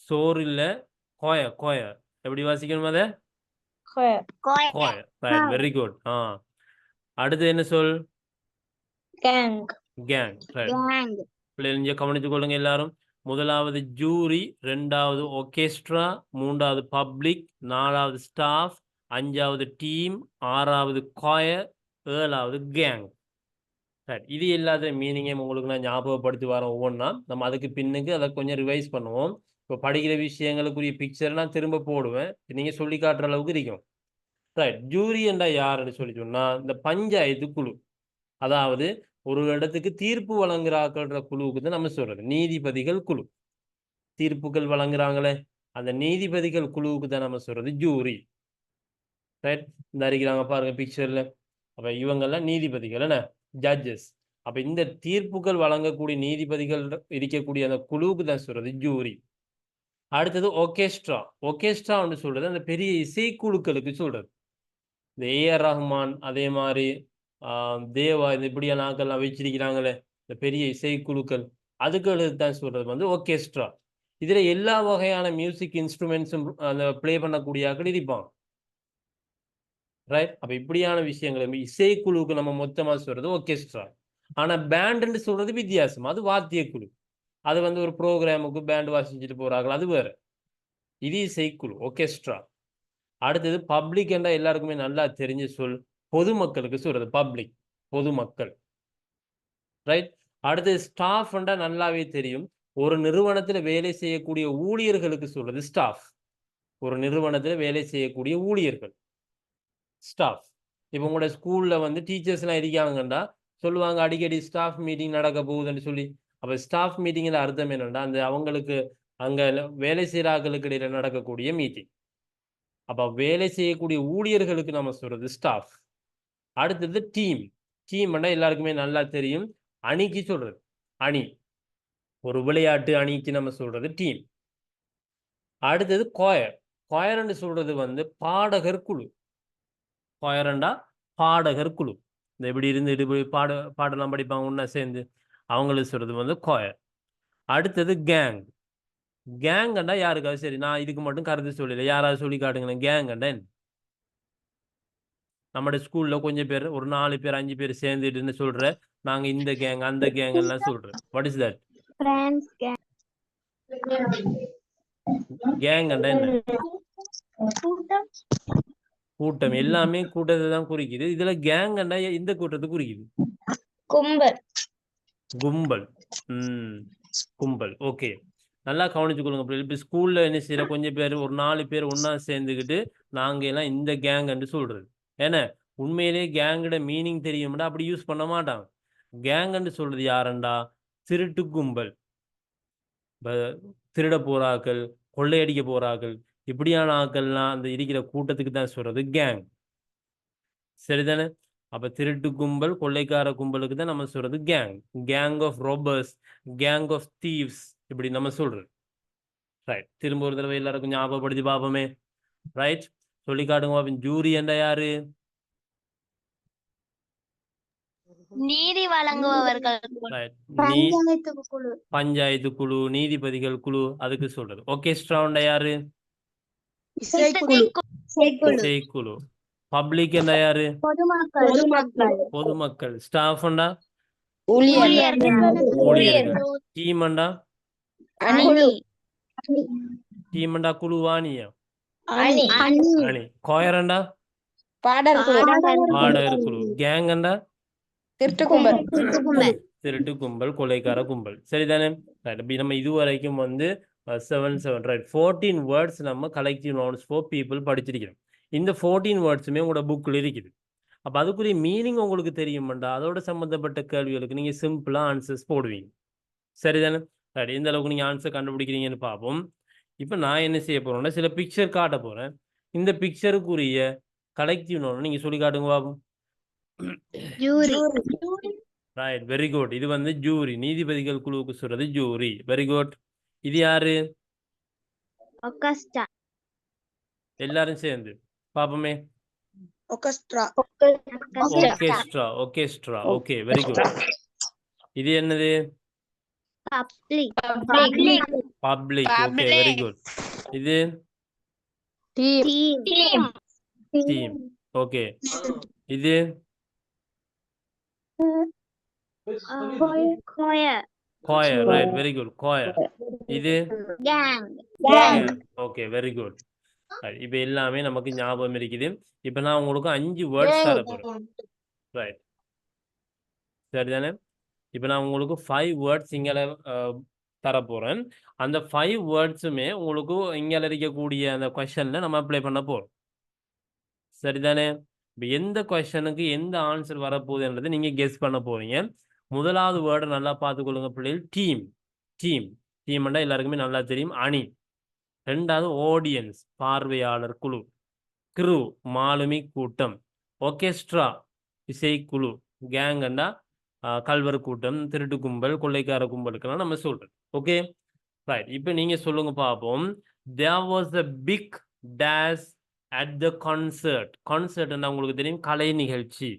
சோறு இல்ல, கோய. கோய எப்படி வாசிக்கணும் அத? கோய. ரைட். Very good. அடுத்து என்ன சொல்? Gang gang. ரைட். கேங் பிள்ளைங்க கவனித்துக் கொள்ளுங்க எல்லாரும். முதலாவது ஜூரி, ரெண்டாவது ஆர்கெஸ்ட்ரா, மூன்றாவது பப்ளிக், நாலாவது ஸ்டாஃப், அஞ்சாவது டீம், ஆறாவது கோயர், ஏழாவது கேங். ரைட். இது எல்லாத்த மீனிங்கையும் உங்களுக்கு நான் ஞாபகப்படுத்தி வரேன் ஒவ்வொன்றா. நம்ம அதுக்கு பின்னுக்கு அதை கொஞ்சம் ரிவைஸ் பண்ணுவோம். இப்போ படிக்கிற விஷயங்களுக்குரிய பிக்சர் நான் திரும்ப போடுவேன், நீங்க சொல்லி காட்டுற அளவுக்கு இருக்கும். ரைட். ஜூரி என்றா யாருன்னு சொல்லி சொன்னா இந்த பஞ்சாயத்து குழு. அதாவது ஒரு இடத்துக்கு தீர்ப்பு வழங்குறாக்கள்ன்ற குழுவுக்கு தான் நம்ம சொல்றது நீதிபதிகள் குழு. தீர்ப்புகள் வழங்குறாங்களே அந்த நீதிபதிகள் குழுவுக்கு தான் நம்ம சொல்றது ஜூரி. ரைட். இந்த அறிக்கிறாங்க பாருங்க பிக்சர்ல. அப்ப இவங்கெல்லாம் நீதிபதிகள் என்ன, ஜட்ஜஸ். அப்ப இந்த தீர்ப்புகள் வழங்கக்கூடிய நீதிபதிகள் இருக்கக்கூடிய அந்த குழுவுக்கு தான் சொல்றது ஜூரி. அடுத்தது ஒர்கெஸ்ட்ரா. ஒர்கெஸ்ட்ரான்னு சொல்றது அந்த பெரிய இசைக்குழுக்களுக்கு சொல்றது. இந்த ஏஆர் ரஹ்மான், அதே மாதிரி தேவா, இந்த இப்படியான ஆக்கள்லாம் வச்சிருக்கிறாங்களே இந்த பெரிய இசைக்குழுக்கள், அதுக்கு தான் சொல்றது வந்து ஒர்கெஸ்ட்ரா. இதுல எல்லா வகையான மியூசிக் இன்ஸ்ட்ருமெண்ட்ஸும் அந்த பிளே பண்ணக்கூடிய ஆக்கள் இருப்பாங்க. ரைட். அப்ப இப்படியான விஷயங்கள் இசைக்குழுவுக்கு நம்ம மொத்தமா சொல்றது ஒர்கெஸ்ட்ரா. ஆனா பேண்டுன்னு சொல்றது வித்தியாசம். அது வாத்திய குழு. அது வந்து ஒரு ப்ரோக்ராமுக்கு பேண்ட் வாசிச்சுட்டு போறாங்க, அது வேற. இது இசைக்குழு, ஒர்கெஸ்ட்ரா. அடுத்தது பப்ளிக் என்ற எல்லாருக்குமே நல்லா தெரிஞ்ச சொல். பொதுமக்களுக்கு சொல்றது பப்ளிக், பொதுமக்கள். ரைட். அடுத்தது ஸ்டாஃப் நல்லாவே தெரியும். ஒரு நிறுவனத்துல வேலை செய்யக்கூடிய ஊழியர்களுக்கு சொல்றது ஸ்டாஃப். ஒரு நிறுவனத்துல வேலை செய்யக்கூடிய ஊழியர்கள் ஸ்டாஃப். இப்போ உங்களோட ஸ்கூல்ல வந்து டீச்சர்ஸ் எல்லாம் இருக்காங்கண்டா சொல்லுவாங்க அடிக்கடி ஸ்டாஃப் மீட்டிங் நடக்க போகுதுன்னு சொல்லி. அப்ப ஸ்டாஃப் மீட்டிங்ல அர்த்தம் என்னன்னா அந்த அவங்களுக்கு அங்க வேலை செய்யற ஆட்களுக்கு இடையில நடக்கக்கூடிய மீட்டிங். அப்ப வேலை செய்யக்கூடிய ஊழியர்களுக்கு நம்ம சொல்றது ஸ்டாஃப். அடுத்தது டீம். டீம் எல்லாருக்குமே நல்லா தெரியும். அணிக்கு சொல்றது அணி. ஒரு விளையாட்டு அணிக்கு நம்ம சொல்றது டீம். அடுத்தது கோயர். கோயர்ன்னு சொல்றது வந்து பாடகர் குழு. கோயரண்டா பாடகர் குழு. இந்த இப்படி இருந்து இப்படி பாடலாம் படிப்பாங்க ஒன்னா சேர்ந்து, அவங்களுக்கு சொல்றது வந்து கோயர். அடுத்தது கேங். கேங்கண்டா யாருக்காவது சரி நான் இதுக்கு மட்டும் கருத்து சொல்லல, யாராவது சொல்லி காட்டுங்களேன். கேங்கண்டா என்ன? நம்ம ஸ்கூல்ல கொஞ்சம் பேர் ஒரு 4 பேர் 5 பேர் சேர்ந்துட்டு சொல்ற நாங்க இந்த கேங் அந்த கேங் எல்லாம் சொல்றேன். What is that? Friends gang கேங்கண்டா என்ன? கூட்டம். எல்லாமே கூட்டத்தை தான் குறிக்குது. இதுல கேங்கண்டா இந்த கூட்டத்தை குறிக்குது. கும்பல். கும்பல். கும்பல். ஓகே. நல்லா கவனிச்சு கொள்ளுங்க. இப்ப ஸ்கூல்ல என்ன செய்யற கொஞ்சம் பேர் ஒரு 4 பேர் ஒன்னா சேர்ந்துக்கிட்டு நாங்க எல்லாம் இந்த கேங்ன்னு சொல்றது. ஏன்னா உண்மையிலேயே கேங்கோட மீனிங் தெரியும்டா அப்படி யூஸ் பண்ண மாட்டாங்க. கேங்ன்னு சொல்றது யாருண்டா? திருட்டு கும்பல். திருட போறாக்கள், கொள்ளையடிக்க போறாக்கள், இப்படியான ஆக்கள்லாம் அந்த இருக்கிற கூட்டத்துக்கு தான் சொல்றது கேங். சரிதானே? அப்ப திருட்டு கும்பல், கொள்ளைக்கார கும்பலுக்கு தான் நம்ம சொல்றது gang. Gang of robbers, gang of thieves, இப்படி நம்ம சொல்றது. ரைட். திரும்ப ஒரு தடவை எல்லாருக்கும் ஞாபகப்படுத்தி பார்ப்போமே. ரைட். சொல்லி காட்டுங்க. ஜூரி என்ற யாரு? நீதி வழங்குபவர்கள் Right. பஞ்சாயத்து குழு பஞ்சாயத்து குழு, நீதிபதிகள் குழு, அதுக்கு சொல்றது. ஓகேஸ்ட்ரா யாரு? இசைக்குழு இசைக்குழு. பப்ளிக் என்ன யாரு? பொதுமக்கள் பொதுமக்கள். ஸ்டாஃப் ஊழியர்கள் ஊழியர்கள். டீம்ண்டா அணி டீம்ண்டா குழுவானியா அணி அணி. கொயரண்டா பாடல்குழு பாடகர் குழு. கேங்கண்டா திருட்டு கும்பல் திருட்டு கும்பல், கொலைக்கார கும்பல். சரிதானே? ரைட். அப்ப நம்ம இதுவரைக்கும் வந்து 7 ரைட் 14 வேர்ட்ஸ் நம்ம கலெக்டிவ் நவுன்ஸ் ஃபார் பீப்புள் படிச்சிருக்கிறோம். இந்த 14 வேர்ட்ஸுமே உங்களோட புக்கில் இருக்குது. அப்போ அதுக்குரிய மீனிங் உங்களுக்கு தெரியுமாண்டா அதோட சம்மந்தப்பட்ட கேள்விகளுக்கு நீங்கள் சிம்பிளாக ஆன்சர்ஸ் போடுவீங்க. சரிதானே? ரைட். எந்த அளவுக்கு நீங்கள் ஆன்சர் கண்டுபிடிக்கிறீங்கன்னு பார்ப்போம். இப்போ நான் என்ன செய்ய போகிறேன்னா சில பிக்சர் காட்ட போகிறேன். இந்த பிக்சருக்குரிய கலெக்டிவ் நவுன் நீங்கள் சொல்லி காட்டுங்க பார்ப்போம். Right, very good. இது வந்து ஜூரி, நீதிபதிகள் குழுவுக்கு சொல்றது ஜூரி. Very good. இது யாரு? எல்லாரும் சேர்ந்து பாப்போமே. Orchestra orchestra. Okay, very good. இது என்னது? பப்ளிக். Okay, very good. இது டீம். ஓகே. இது choir. Right, very good. choir. இது ஓகே, வெரி குட். இப்போ எல்லாமே நமக்கு ஞாபகம் இருக்குது. இப்போ நான் உங்களுக்கு 5 வேர்ட்ஸ் தர போறேன். ரைட், சரிதானே? இப்போ நான் உங்களுக்கு 5 வேர்ட்ஸ் இங்கே தர போறேன். அந்த 5 வேர்ட்ஸுமே உங்களுக்கு இங்கே இருக்கக்கூடிய அந்த கொஸ்டின்ல நம்ம அப்ளை பண்ண போறோம். சரிதானே? இப்போ எந்த கொஸ்டினுக்கு எந்த ஆன்சர் வரப்போகுதுன்றது நீங்க கெஸ் பண்ண போறீங்க. முதலாவது வேர்டை நல்லா பார்த்துக்கொள்ளுங்க பிள்ளைகள். டீம். டீம்னா எல்லாருக்குமே நல்லா தெரியும், அணி. ரெண்டாவது ஆடியன்ஸ், பார்வையாளர் குழு. கிரூ, மாலுமி கூட்டம். ஒர்கெஸ்ட்ரா, இசைக்குழு. கேங்கண்டா கல்வர் கூட்டம், திருட்டு கும்பல், கொள்ளைக்கார கும்பலுக்கெல்லாம் நம்ம சொல்றோம். Okay, right. இப்போ நீங்க சொல்லுங்க பார்ப்போம். There was a big dash at the concert. Concert என்ன உங்களுக்கு தெரியும், கலை நிகழ்ச்சி.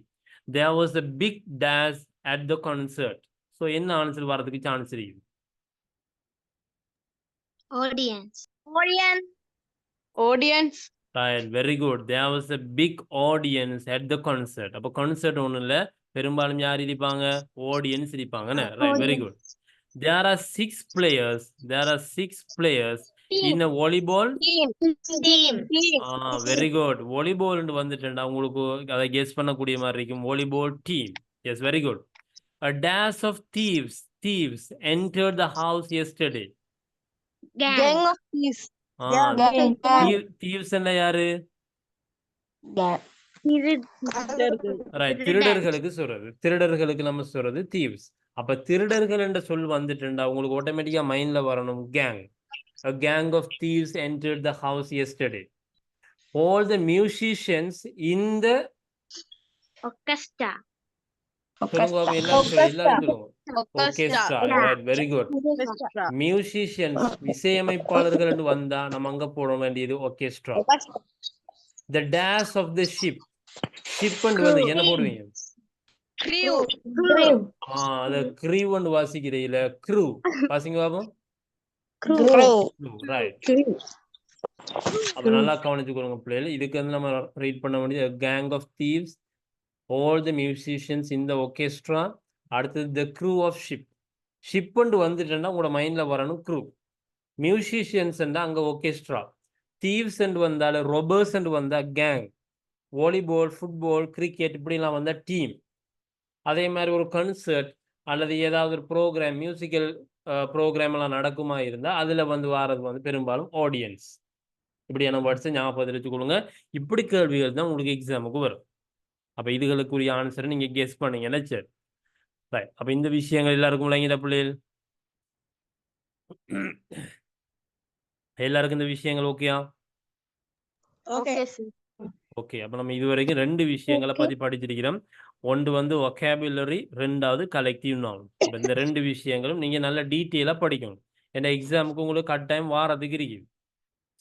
There was a big dash at the concert. So என்ன ஆன்சர் வரதுக்கு சான்ஸ் இருக்கு? Audience Right, very good. There was a big audience at the concert. அப்ப concert ஒண்ணு இல்ல, பெரும்பாலும் யார் இருப்பாங்க? ஆடியன்ஸ் இருப்பாங்கன்னு. Right, very good. There are 6 players. In a volleyball. Very good. Volleyball வந்துட்டேன்டா, உங்களுக்கு அதை கெஸ் பண்ணக்கூடிய மாதிரி இருக்கும். Volleyball team. Yes, very good. A dash of thieves entered the house yesterday. Gang of thieves thieves என்ன யாரு? Right, திருடர்களுக்கு சொல்றது. திருடர்களுக்கு நம்ம சொல்றது thieves. அப்ப திருடர்கள் என்ற சொல் வந்துட்டுண்டா உங்களுக்கு ஆட்டோமேட்டிக்கா மைண்ட்ல வரணும் gang. A gang of thieves entered the house yesterday. All the musicians in the orchestra. சொல்லுங்க, எல்லாரும் சொல்லுங்க. Orchestra. Right, very good. Musicians, இசையமைப்பாளர்கள் என்று வந்தா நம்ம அங்க போட வேண்டியது orchestra. The dash of the ship ன்னு வந்து என்ன போடுவீங்க? crew அத crew ன்னு வாசிக்கிறீல, crew வாசிங்க பாப்போம். ரைட். அப்ப நல்லா கவனிச்சுக்கோங்க பிள்ளைகள். இதுக்கு வந்து நம்ம ரீட் பண்ண வேண்டியது gang of thieves, all the musicians in the orchestra. அடுத்தது the crew of ship. ஷிப்ன்னு வந்துட்டேன்னா உங்களோட மைண்ட்ல வரணும் crew. மியூசிஷியன்ஸ் அங்க orchestra. thieves வந்தால robbers வந்தா gang. வாலிபால், ஃபுட்பால், கிரிக்கெட் இப்படிலாம் வந்தா டீம். அதே மாதிரி ஒரு கன்சர்ட் அல்லது ஏதாவது ஒரு ப்ரோக்ராம், மியூசிக்கல் ப்ரோக்ராம் எல்லாம் நடக்குமா இருந்தா அதுல வந்து வாரது வந்து பெரும்பாலும் ஆடியன்ஸ். இப்படியான வேர்ட்ஸை ஞாபகத்தில் வச்சுக்கொள்ளுங்க. இப்படி கேள்விகள் தான் உங்களுக்கு எக்ஸாமுக்கு வரும். அப்ப இதுகளுக்குரிய ஆன்சரை நீங்க கெஸ் பண்ணீங்கன்னா சரி. ரைட். அப்ப இந்த விஷயங்கள் எல்லாருக்கும் விளங்கிட பிள்ளைகள்? எல்லாருக்கும் இந்த விஷயங்கள் ஓகேயா? ஓகே. அப்ப நம்ம இதுவரைக்கும் 2 விஷயங்களை பத்தி படிச்சிருக்கிறோம். ஒன்று வந்து vocabulary, ரெண்டாவது கலெக்டிவ் நவுன். இந்த 2 விஷயங்களும் நீங்க நல்ல டீட்டெயிலா படிக்கணும். ஏன்னா எக்ஸாமுக்கு உங்களுக்கு கட்டாயம் வாரத்துக்கு இருக்குது.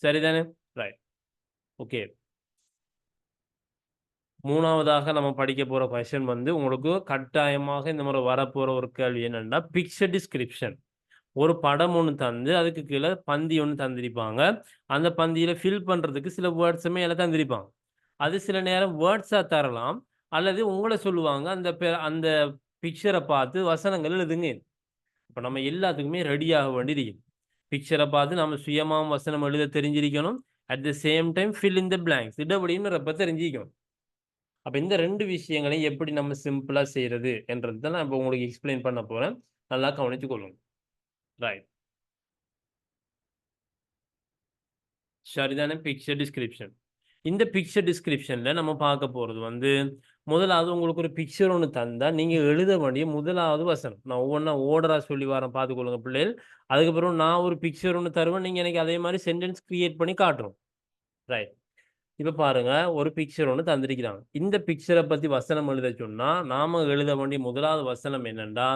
சரிதானே? ரைட். ஓகே. மூணாவதாக நம்ம படிக்க போற கொஸ்டின் வந்து உங்களுக்கு கட்டாயமாக இந்த முறை வரப்போற ஒரு கேள்வி என்னன்னா பிக்சர் டிஸ்கிரிப்ஷன். ஒரு படம் ஒன்று தந்து அதுக்கு கீழே பந்தி ஒன்று தந்திருப்பாங்க. அந்த பந்தியில ஃபில் பண்றதுக்கு சில வேர்ட்ஸுமே எல்லாம் தந்திருப்பாங்க. அது சில நேரம் வேர்ட்ஸா தரலாம், அல்லது உங்கள சொல்லுவாங்க அந்த பிக்சரை பார்த்து வசனங்கள் எழுதுங்க. இப்ப நம்ம எல்லாத்துக்குமே ரெடி ஆக வேண்டியது. பிக்சரை பார்த்து நம்ம சுயமாவும் வசனம் எழுத தெரிஞ்சிருக்கணும். At the same time fill in the blanks இடபடின்னு ரப்ப தெரிஞ்சிக்கணும். அப்ப இந்த 2 விஷயங்களையும் எப்படி நம்ம சிம்பிளா செய்யறது என்றது தான் நான் இப்ப உங்களுக்கு எக்ஸ்பிளைன் பண்ண போறேன். நல்லா கவனித்துக் கொள்ளுங்க. ரைட். சரிதானே? Picture description. இந்த பிக்சர் டிஸ்கிரிப்ஷன்ல நம்ம பார்க்க போறது வந்து, முதலாவது உங்களுக்கு ஒரு பிக்சர் ஒண்ணு தந்தா, நீங்க எழுத வேண்டிய முதலாவது வசனம். நான் ஒவ்வொன்னா ஆர்டரா சொல்லி வரேன் பார்த்துக்கொள்ளுங்க பிள்ளைகள். அதுக்கப்புறம் நான் ஒரு பிக்சர் ஒண்ணு தருவேன். நீங்க எனக்கு அதே மாரி சென்டென்ஸ் கிரியேட் பண்ணி காட்டணும். ரைட். இப்ப பாருங்க, ஒரு பிக்சர் ஒண்ணு தந்திருக்கிறாங்க. இந்த பிக்சர பத்தி வசனம் எழுத சொன்னா, நாம எழுத வேண்டிய முதலாவது வசனம் என்னன்னா,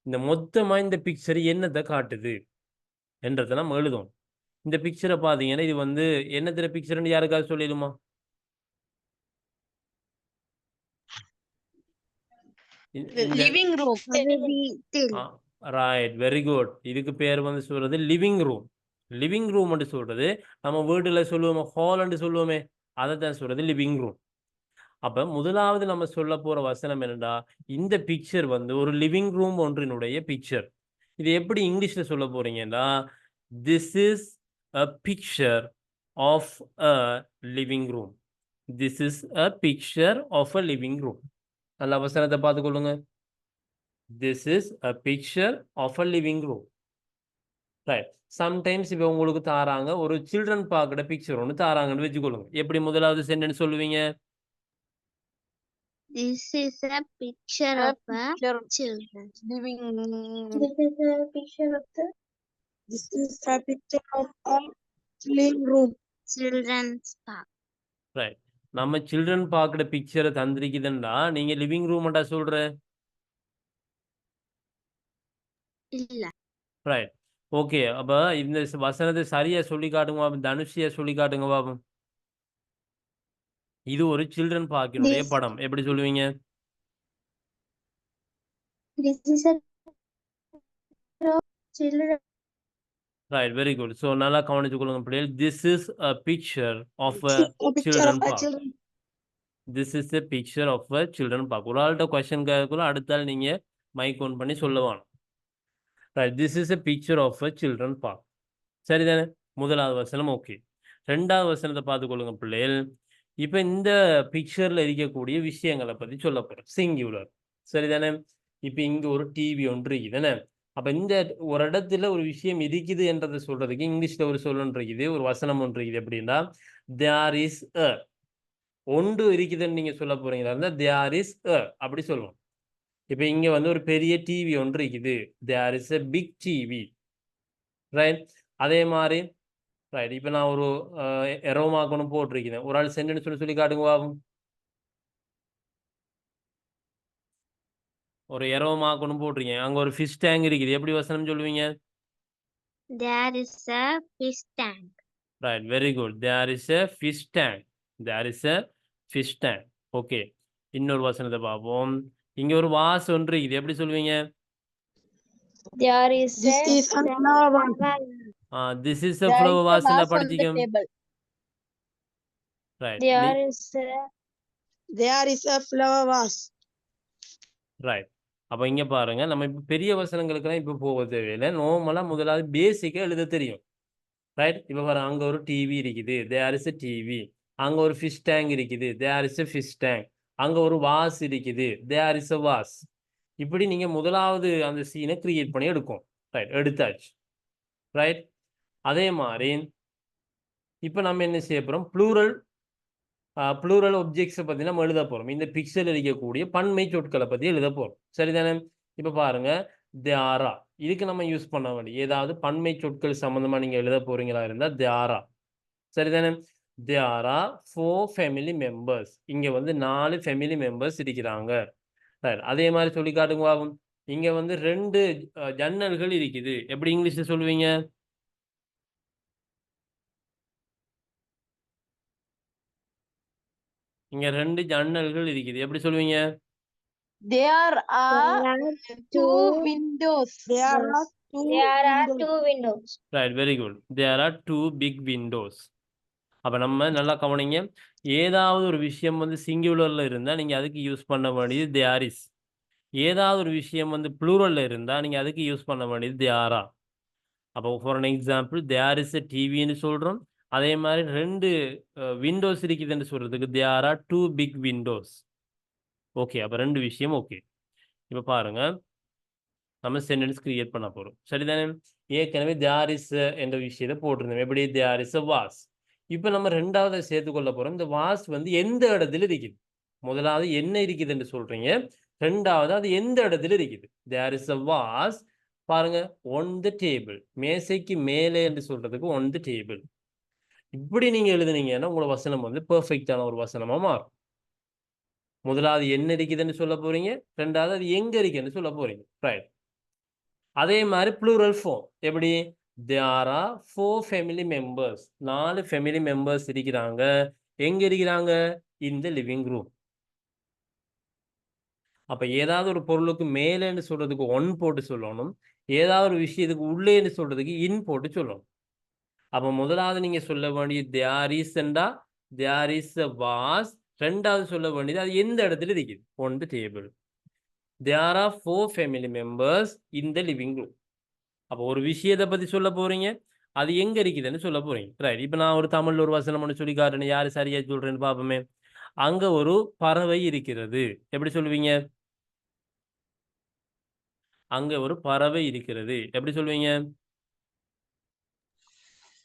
இந்த மொத்தமா இந்த பிக்சர் என்னத்த காட்டுது என்றத நம்ம எழுதணும். இந்த பிக்சர பார்த்தீங்கன்னா, இது வந்து என்னத்தில பிக்சர்ன்னு யாருக்காவது சொல்லிடுமா? இந்த லிவிங் ரூம். ஒரு வீட்டில். ஆ ரைட். Very good. இதுக்கு பேர் வந்து சொல்றது லிவிங் ரூம். லிவிங் ரூம் என்று சொல்றது, நம்ம வீட்டுல சொல்லுவோமே, ஹால் என்று சொல்லுவோமே, அதத்தான் சொல்றது லிவிங் ரூம். அப்ப முதலாவது நம்ம சொல்லப் போற வசனம் என்னடா, இந்த பிக்சர் வந்து ஒரு லிவிங் ரூம் ஒன்றினுடைய பிக்சர். இது எப்படி இங்கிலீஷ்ல சொல்லப் போறீங்கன்னா, this is a picture of a living room. This is a picture of a living room. நல்ல வசனத்தை பார்த்துக்கொள்ளுங்க. This is a picture of a living room. Right. Sometimes இப்ப உங்களுக்கு தாராங்க, ஒரு சில்ட்ரன் பார்க்கிற பிக்சர் ஒண்ணு தாராங்கன்னு வச்சுக்கொள்ளுங்க. எப்படி முதலாவது சென்டென்ஸ் சொல்லுவீங்க? This is a picture A of a picture children. living. This is a picture of the This is a picture of a living room. children's park. Right. நம்ம சில்ட்ரன் பார்க்கிற பிக்சரை தந்திருக்குதுன்னா, நீங்க லிவிங் ரூம்டா சொல்ற? இல்ல. ரைட். ஓகே. அப்ப இந்த வசனத்தை சரியா சொல்லி காட்டுங்க பாப்போம். தனுஷியா சொல்லி காட்டுங்க பாப்போம். இது ஒரு சில்ட்ரன் பார்க்கினுடைய This படம். எப்படி சொல்லுவீங்க? this is a picture of children. Right. Very good. So நல்லா கவனித்துக் கொள்ளுங்க பிள்ளைகள். This is a picture of a This is a picture children of a park. children. This is a picture of a children park. ஒரு ஆள்கிட்ட question கேட்கக்குள்ள அடுத்த ஆள் நீங்க mic on பண்ணி சொல்லுவாங்க. Right. This is a picture of a children park. சரிதானே? முதலாவது வசனம் ஓகே. 2வது வசனத்தை பார்த்துக்கொள்ளுங்க பிள்ளைகள். இப்ப இந்த பிக்சர்ல இருக்கக்கூடிய விஷயங்களை பத்தி சொல்ல போறோம். சிங்குலர். சரிதானே? இப்ப இங்க ஒரு டிவி ஒன்று இருக்குதானே? அப்ப இந்த ஒரு இடத்துல ஒரு விஷயம் இருக்குது என்றதை சொல்றதுக்கு இங்கிலீஷ்ல ஒரு சொல் ஒன்று இருக்குது, ஒரு வசனம் ஒன்று இருக்குது. எப்படின்னா, தேர் இஸ் அ ஒன்று இருக்குதுன்னு நீங்க சொல்ல போறீங்களா இருந்தா தேர் இஸ் அ அப்படி சொல்லுவோம். இப்ப இங்க வந்து ஒரு பெரிய டிவி ஒன்று இருக்குது. There is a big TV. Right. அதே மாதிரி ரைட். இப்ப நான் ஒரு எரோ மார்க் ஒன்று போட்டிருக்கிறேன். ஒரு ஆள் சென்டென்ஸ் சொல்லி காட்டுங்க பாப்போம். ஒரு எரோ மார்க் ஒன்று போட்டிருக்கேன். அங்க ஒரு ஃபிஷ் டேங்க் இருக்குது. எப்படி வசனம் சொல்லுவீங்க? There is a fish tank. Right. Very good. There is a fish tank. There is a fish tank. Okay. இன்னொரு வசனத்தை பார்ப்போம். இங்க ஒரு வாஸ் ஒன்று இருக்குது. எப்படி சொல்லுவீங்க? There is This a is a flower. This is a There flower is a was vase on the படிச்சிக்கும். table. Right. there is a There is a flower vase. Right. அப்ப இங்க பாருங்க, நம்ம இப்ப பெரிய வசனங்களுக்கெல்லாம் இப்ப போக தேவையில்லை. நார்மலா முதலாவது பேசிக்கா எழுத தெரியும். ரைட். இப்ப பாருங்க, அங்க ஒரு டிவி இருக்குது. There is a TV. அங்க ஒரு ஃபிஷ் டேங்க் இருக்குது. There is a fish tank. அங்க ஒரு வாஸ் இருக்குது. There is a vase. இப்படி நீங்க முதலாவது அந்த சீனை கிரியேட் பண்ணி எடுக்கும். ரைட். எடுத்தாச்சு. ரைட். அதே மாதிரி இப்ப நம்ம என்ன செய்ய போறோம்? ப்ளூரல் ஒப்ஜெக்ட்ஸை பத்தி நம்ம எழுத போறோம். இந்த பிக்சர்ல இருக்கக்கூடிய பன்மை சொற்களை பத்தி எழுத போறோம். சரிதானே? இப்ப பாருங்க, தேரா இதுக்கு நம்ம யூஸ் பண்ண வேண்டிய ஏதாவது பன்மை சொற்கள் சம்பந்தமா நீங்க எழுத போறீங்களா இருந்தா தேரா. சரிதானே? தேரா 4 ஃபேமிலி மெம்பர்ஸ். இங்க வந்து 4 ஃபேமிலி மெம்பர்ஸ் இருக்கிறாங்க. அதே மாதிரி சொல்லி காட்டுங்க பாப்போம். இங்க வந்து 2 ஜன்னல்கள் இருக்குது. எப்படி இங்கிலீஷ்ல சொல்லுவீங்க? இங்க 2 ஜன்னல்கள் இருக்குது. எப்படி சொல்லுவீங்க? There are There are two two windows. There are two There are windows. two windows. Right, very good. There are 2 big windows. அப்ப நம்ம நல்லா கவனிங்க. ஏதாவது ஒரு விஷயம் வந்து சிங்குலர்ல இருந்தா நீங்க அதுக்கு யூஸ் பண்ண வேண்டியது there is. ஏதாவது ஒரு விஷயம் வந்து ப்ளூரல்ல இருந்தா நீங்க அதுக்கு யூஸ் பண்ண வேண்டியது there are. அப்போ for an example there is a டிவின்னு சொல்றோம். அதே மாதிரி 2 விண்டோஸ் இருக்குதுன்னு சொல்றதுக்கு there are 2 big windows. Okay, அப்ப 2 விஷயம் ஓகே. இப்ப பாருங்க, நம்ம சென்டென்ஸ் கிரியேட் பண்ண போறோம். சரிதானே? ஏற்கனவே there is a என்ற விஷயத்தை போட்டிருந்தோம். எப்படி? there is a was. இப்ப நம்ம 2வது சேர்த்துக்கொள்ள போறோம். இந்த was வந்து எந்த இடத்துல இருக்குது? முதலாவது என்ன இருக்குது என்று சொல்றீங்க. 2வது அது எந்த இடத்துல இருக்குது? there is a was. பாருங்க, on the table. மேசைக்கு மேலே என்று சொல்றதுக்கு on the table. இப்படி நீங்க எழுதுனீங்கன்னா உங்களோட வசனம் வந்து பெர்ஃபெக்ட்டான ஒரு வசனமா மாறும். முதலாவது என்ன இருக்குதுன்னு சொல்ல போறீங்க. 2வது அது எங்க இருக்குன்னு சொல்ல போறீங்க. ரைட். அதே மாதிரி ப்ளூரல் ஃபார்ம். எப்படி? there are 4 family members. 4 family members இருக்கிறாங்க. எங்க இருக்கிறாங்க? in the living room. அப்ப ஏதாவது ஒரு பொருளுக்கு மேலேன்னு சொல்றதுக்கு on போட்டு சொல்லணும். ஏதாவது ஒரு விஷயத்துக்கு உள்ளேன்னு சொல்றதுக்கு in போட்டு சொல்லணும். அப்ப முதலாவது நீங்க சொல்ல வேண்டியது there is என்றா there is a was. 2வது சொல்ல வேண்டியது அது எந்த இடத்துல இருக்குது? on the table. there are 4 family members in the living room. அப்போ ஒரு விஷயத்தை பத்தி சொல்ல போறீங்க, அது எங்க இருக்குதுன்னு சொல்ல போறீங்க. ரைட். இப்ப நான் ஒரு தமிழ்ல ஒரு வசனம் ஒன்று சொல்லி காட்டுறேன். யாரு சரியா சொல்றேன்னு பாப்போமே. அங்க ஒரு பறவை இருக்கிறது. எப்படி சொல்லுவீங்க? அங்க ஒரு பறவை இருக்கிறது. எப்படி சொல்லுவீங்க?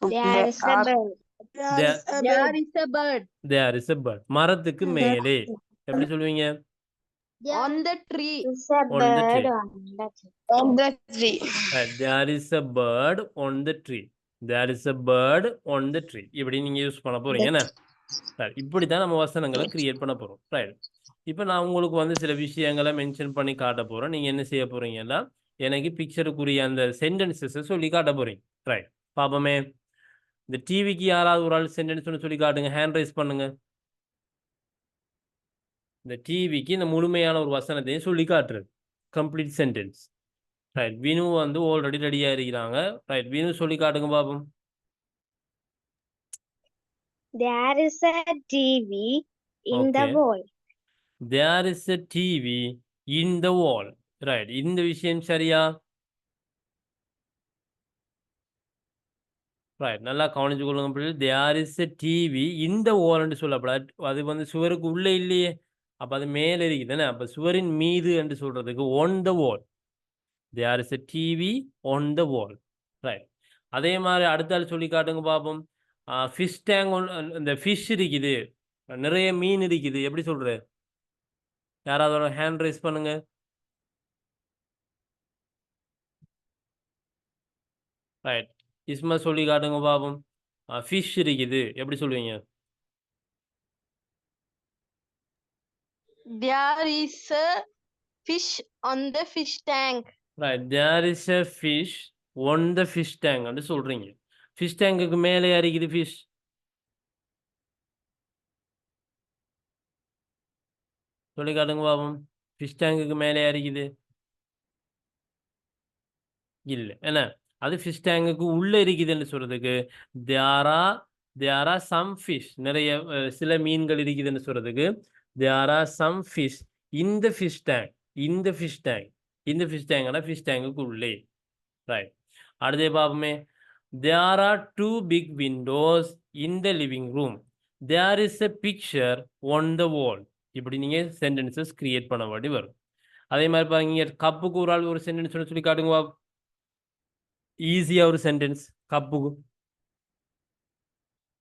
There is a bird. There- There is a bird. there is a bird. மரத்துக்கு மேலே. எப்படி சொல்லுவீங்க? On the tree. Is a On the bird tree. on the tree. On the tree. Right. There is a bird on the tree. There is a bird on the tree. இப்படி நீங்க use பண்ண போறீங்க என்ன? Right. இப்படி தான் நம்ம வசனங்களை create பண்ண போறோம். ரைட். இப்போ நான் உங்களுக்கு வந்து சில விஷயங்களை மென்ஷன் பண்ணி காட்ட போறேன். நீங்க என்ன செய்ய போறீங்கன்னா எனக்கு பிக்சருக்குரிய அந்த சென்டென்சஸை சொல்லி காட்ட போறீங்க. ரைட். பாப்போமே. இந்த டிவிக்கு யாராவது ஒரு ஆள் சென்டென்ஸ் ஒன்று சொல்லி காட்டுங்க. ஹேண்ட் ரைஸ் பண்ணுங்க. இந்த டிவிக்கு இந்த முழுமையான ஒரு வசனத்தையும் சொல்லி காட்டுறது. Complete sentence. ரைட். வினு வந்து ஆல்ரெடி ரெடியா இருக்கிறாங்க. ரைட். வினு சொல்லி காட்டுங்க பாப்போம். There is a TV in the Okay. wall. There is a TV in the wall. Right. இந்த விஷயம் சரியா? ரைட். நல்லா கவனிச்சு கொள்ளுங்க பிள்ளைகள். there is a TV in the wall என்று சொல்லப்படாது. அது வந்து சுவருக்கு உள்ளே இல்லையே. அப்ப அது மேலே இருக்குதுன்னு. அப்ப சுவரின் மீது என்று சொல்றதுக்கு on the wall. there is a TV on the wall. Right. அதே மாதிரி அடுத்த ஆள் சொல்லி காட்டுங்க பாப்போம். ஃபிஷ் டேங்க் இந்த ஃபிஷ் இருக்குது, நிறைய மீன் இருக்குது. எப்படி சொல்ற? யாராவது ஹேண்ட் ரைஸ் பண்ணுங்க. ரைட். இஸ்மா சொல்லி காட்டுங்க பாப்போம். ஃபிஷ் இருக்குது. எப்படி சொல்லுவீங்க? There is a fish on the fish tank. Right. there is a fish on the fish tank என்று சொல்றீங்க. ஃபிஷ் டேங்குக்கு மேலே இருக்குது ஃபிஷ். சொல்லி காட்டுங்க பாப்போம். ஃபிஷ் டேங்குக்கு மேலே இருக்குது இல்ல என்ன? அது ஃபிஷ் டேங்குக்கு உள்ள இருக்குதுன்னு சொல்றதுக்கு there are some fish. நிறைய சில மீன்கள் இருக்குதுன்னு சொல்றதுக்கு there are some fish in the fish tank. in the fish tank. இந்த ஃபிஷ் டேங்க்னா ஃபிஷ் டேங்குக்கு உள்ளே. ரைட். அடுத்து பாப்போமே. there are 2 big windows in the living room. there is a picture on the wall. இப்படி நீங்க சென்டென்சஸ் கிரியேட் பண்ண வேண்டி வரும். அதே மாதிரி பாருங்க, கப்புக்கு ஒரு ஆள் ஒரு சென்டென்ஸ் சொல்லி காட்டுங்க. ஈஸியா ஒரு சென்டென்ஸ் கப்புக்கு.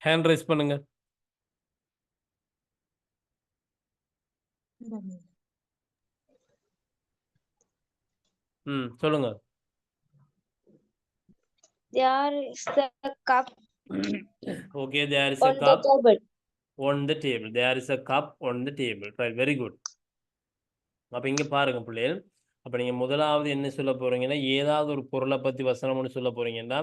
ஹேண்ட் ரைஸ் பண்ணுங்க. சொல்லுங்க. There is a cup Okay, there is a on the cup table. on the table. There is a cup on the table. Right, very good. அப்ப இங்க பாருங்க பிள்ளைகள். அப்ப நீங்க முதலாவது என்ன சொல்ல போறீங்கன்னா, ஏதாவது ஒரு பொருளை பத்தி வசனம்னு சொல்ல போறீங்கன்னா,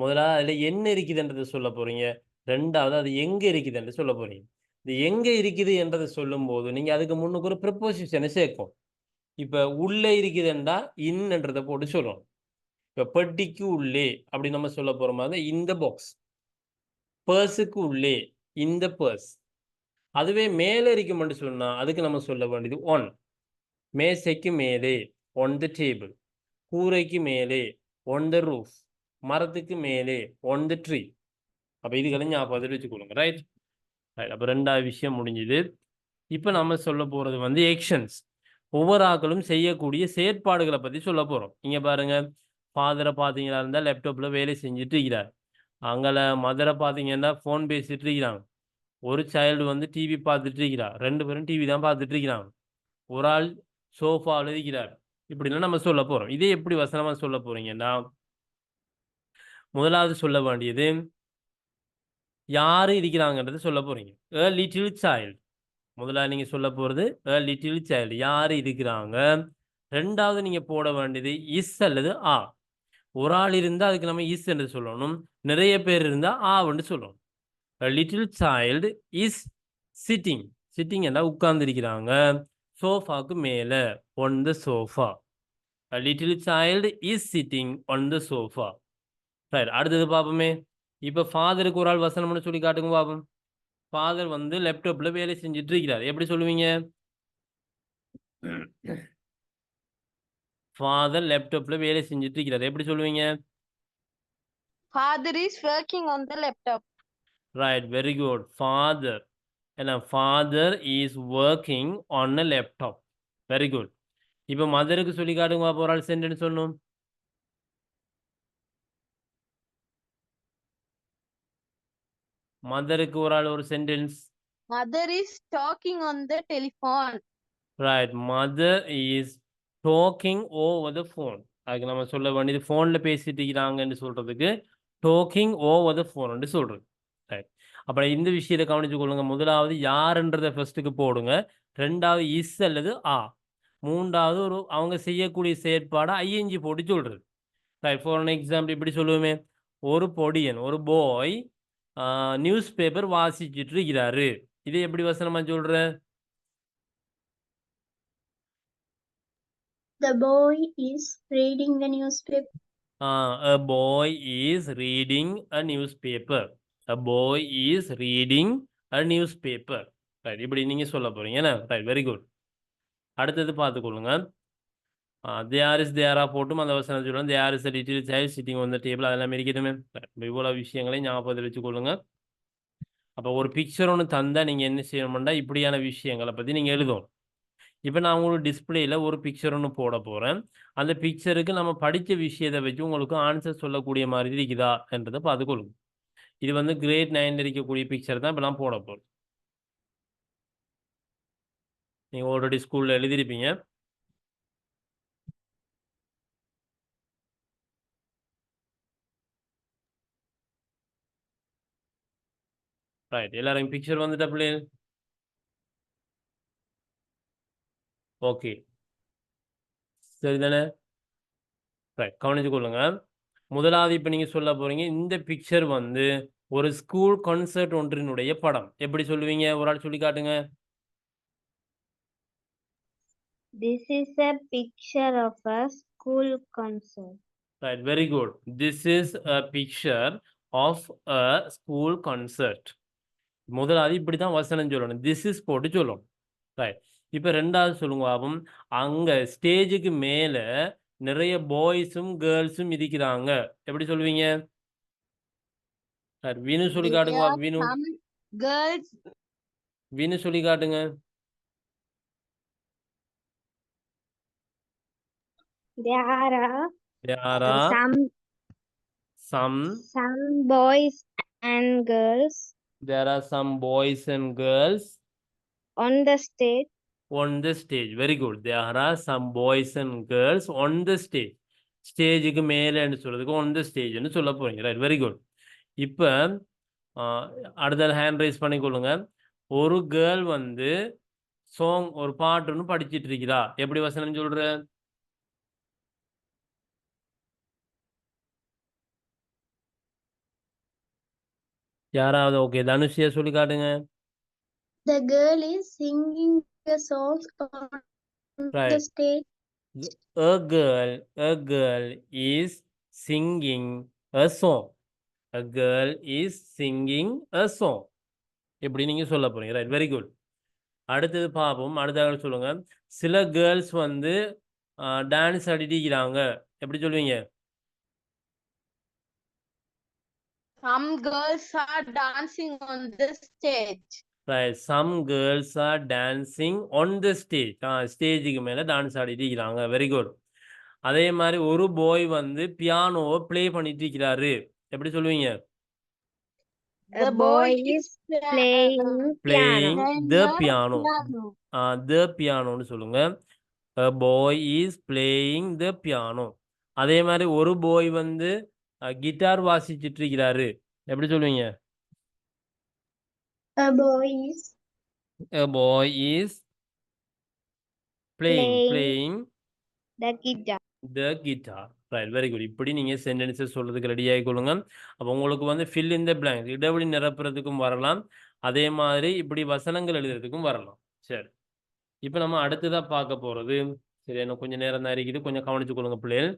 முதலாவது அதுல என்ன இருக்குதுன்றதை சொல்ல போறீங்க. 2வது அது எங்க இருக்குதுன்னு சொல்ல போறீங்க. இது எங்க இருக்குது என்றதை சொல்லும் போது நீங்க அதுக்கு முன்னுக்கு ஒரு ப்ரிப்போசிஷனை சேர்க்கும். இப்ப உள்ளே இருக்குதுன்றா இன்னன்றதை போட்டு சொல்லணும். இப்ப பெட்டிக்கு உள்ளே அப்படி நம்ம சொல்ல போற மாதிரி இந்த பாக்ஸ், பர்ஸுக்கு உள்ளே இந்த பர்ஸ். அதுவே மேலே இருக்குமென்று சொன்னா அதுக்கு நம்ம சொல்ல வேண்டியது ஒன். மேசைக்கு மேலே ஒன் த டேபிள், கூரைக்கு மேலே ஒன் த ரூஃப், மரத்துக்கு மேலே ஒன் த ட்ரீ. அப்ப இதுகளை ஞாபகத்தில் வச்சுக்கொள்ளுங்க. Right right. அப்ப ரெண்டாவது விஷயம் முடிஞ்சுது. இப்ப நம்ம சொல்ல போறது வந்து எக்ஷன்ஸ். ஒவ்வொரு ஆக்களும் செய்யக்கூடிய செயற்பாடுகளை பத்தி சொல்ல போறோம். இங்க பாருங்க, ஃபாதரை பார்த்தீங்களா இருந்தா லேப்டாப்ல வேலை செஞ்சுட்டு இருக்கிறார். அங்கே மதரை பார்த்தீங்கன்னா ஃபோன் பேசிட்டு இருக்கிறாங்க. ஒரு சைல்டு வந்து டிவி பார்த்துட்டு இருக்கிறார். 2 பேரும் டிவி தான் பார்த்துட்டு இருக்கிறாங்க. ஒரு ஆள் சோஃபாவில் இருக்கிறார். இப்படிலாம் நம்ம சொல்ல போறோம். இதே எப்படி வசனமா சொல்ல போறீங்கன்னா, முதலாவது சொல்ல வேண்டியது யாரு இருக்கிறாங்கன்றது சொல்ல போறீங்க. a little child. முதலாவது நீங்க சொல்ல போறது a little child. யாரு இருக்கிறாங்க. ரெண்டாவது நீங்க போட வேண்டியது இஸ் அல்லது ஆ. ஒரு ஆள் இருந்தா அதுக்கு நம்ம இஸ் என்று சொல்லணும். நிறைய பேர் இருந்தா ஆன்னு சொல்லணும். a little child is sitting. sitting என்றா உட்கார்ந்து இருக்கிறாங்க. சோஃபாக்கு மேல on the sofa. a little child is sitting on the sofa. Right. அடுத்தது பார்ப்போமே. இப்ப ஃபாதருக்கு ஒரு ஆள் வசனம்னு சொல்லி காட்டுங்க பார்ப்போம். ஃபாதர் வந்து லேப்டாப்ல வேலை செஞ்சுட்டு இருக்கிறார். எப்படி சொல்லுவீங்க? ஃபாதர் லேப்டாப்ல வேலை செஞ்சுட்டு இருக்கிறார். எப்படி சொல்லுவீங்க? Father is working on the laptop. Right, very good. Father ஏன்னா father is working on a laptop. Very good. இப்போ மதருக்கு சொல்லி காட்டுங்க ஒரு ஆள் சென்டென்ஸ் சொல்லணும். மதருக்கு ஒரு ஆள் ஒரு sentence. Mother is talking on the telephone. Right, mother is talking over the phone. அதுக்கு நம்ம சொல்ல வேண்டியது ஃபோனில் பேசிட்டு இருக்கிறாங்கன்னு சொல்றதுக்கு டாக்கிங் ஓவர் த ஃபோன் சொல்றது. ரைட். அப்புறம் இந்த விஷயத்தை கவனிச்சு கொள்ளுங்க. முதலாவது யாருன்றதை ஃபர்ஸ்ட்டுக்கு போடுங்க. ரெண்டாவது இஸ் அல்லது ஆ. மூன்றாவது ஒரு அவங்க செய்யக்கூடிய செயற்பாடை ஐஎன்ஜி போட்டு சொல்றது. ரைட். ஃபார் அன் எக்ஸாம்பிள் இப்படி சொல்லுவோமே, ஒரு பொடியன் ஒரு பாய் நியூஸ் பேப்பர் வாசிச்சுட்டு இருக்கிறாரு. இதை எப்படி வசனமா சொல்ற? The boy is reading the newspaper. A boy is reading a newspaper. A boy is reading a newspaper. Right. இப்படி நீங்க சொல்ல போறீங்க. Right, very good. அடுத்தது பார்த்துக்கொள்ளுங்க. தேர் இஸ் தேரா போட்டும் அந்த வசனம் சொல்லணும். There is a little child sitting on the table. அதெல்லாம் இருக்கட்டுமே. இவ்வளோ விஷயங்களை ஞாபகத்தில் வச்சுக்கொள்ளுங்க. அப்போ ஒரு பிக்சர் ஒன்று தந்தா நீங்க என்ன செய்யணும்னா இப்படியான விஷயங்களை பத்தி நீங்க எழுதணும். இப்போ நான் உங்களுக்கு டிஸ்பிளேல ஒரு பிக்சர் ஒன்று போட போறேன். அந்த பிக்சருக்கு நம்ம படித்த விஷயத்தை வச்சு உங்களுக்கு ஆன்சர் சொல்லக்கூடிய மாதிரி இருக்குதா என்றதை பார்த்துக்கொள்ளுங்க. இது வந்து கிரேட் 9 இருக்கக்கூடிய பிக்சர் தான் இப்போ நான் போட போறேன். நீங்க ஆல்ரெடி ஸ்கூல்ல எழுதியிருப்பீங்க. ரைட், எல்லாரும் பிக்சர் வந்துட்டா பிள்ளைகள்? ஓகே, சரிதானே? ரைட், கவனிச்சு கொள்ளுங்க. முதலாவது இப்போ நீங்க சொல்ல போறீங்க இந்த பிக்சர் வந்து ஒரு ஸ்கூல் கான்சர்ட் ஒன்றினுடைய படம். எப்படி சொல்லுவீங்க? ஒரு ஆள் சொல்லி காட்டுங்க. This is a picture of a school concert. Right, very good. This is a picture of a school concert. முதலாவது இப்படி தான் வசனம் சொல்லணும். This is போட்டு சொல்லணும். ரைட். இப்போ ரெண்டாவது சொல்லுங்க பாபம். அங்க ஸ்டேஜுக்கு மேல நிறைய பாய்ஸும் கேர்ள்ஸும் இருக்கிறாங்க. எப்படி சொல்லுவீங்க? வினு சொல்லி காட்டுங்க பாபம். Vinu Some girls. வினு சொல்லி காட்டுங்க. There are some boys and girls there are some boys and girls on the stage. on the stage. Very good. There are some boys and girls on the stage. ஸ்டேஜுக்கு மேலேன்னு சொல்றதுக்கு on the stageன்னு சொல்ல போறீங்க. Right, very good. இப்போ அடுத்த hand rice பண்ணிக்கொள்ளுங்க. ஒரு girl வந்து song ஒரு பாட்டுன்னு படிச்சிட்டு இருக்கிறா. எப்படி வசனம் சொல்ற? யாராவது? ஓகே, தனுஷியா சொல்லி காட்டுங்க. The girl is singing the songs on the Right. stage. A girl is singing a song. A girl is singing a song. இப்படி நீங்க சொல்ல போறீங்க. Right, very good. அடுத்தது பார்ப்போம். அடுத்த சொல்லுங்க. சில கேர்ள்ஸ் வந்து டான்ஸ் ஆடிக்கிறாங்க. எப்படி சொல்லுவீங்க? Some girls are dancing on the stage. Right, some girls are dancing on the stage. ஸ்டேஜுக்கு மேல டான்ஸ் ஆடிட்டு இருக்கிறாங்க. Very good. அதே மாதிரி ஒரு பாய் வந்து பியானோவை ப்ளே பண்ணிட்டு இருக்கிறாரு. எப்படி சொல்லுவீங்க? The boy is playing Playing piano. the piano. The pianoன்னு சொல்லுங்க. A boy is playing the piano. அதே மாதிரி ஒரு பாய் வந்து கிட்டார் வாசிச்சிட்டு இருக்கிறாரு. எப்படி சொல்லுவீங்க? A boy is playing the guitar. the guitar. Right, very good. இப்படி நீங்க சென்டென்சஸ் சொல்றதுக்கு ரெடி ஆகிக்கொள்ளுங்க. அப்போ உங்களுக்கு வந்து fill in the blank, இடைவெளி நிரப்புறதுக்கும் வரலாம். அதே மாதிரி இப்படி வசனங்கள் எழுதுறதுக்கும் வரலாம். சரி, இப்போ நம்ம அடுத்ததா பார்க்க போறது, சரி இன்னும் கொஞ்சம் நேரம் தான் இருக்குது, கொஞ்சம் கவனிச்சு கொள்ளுங்க பிள்ளைகள்.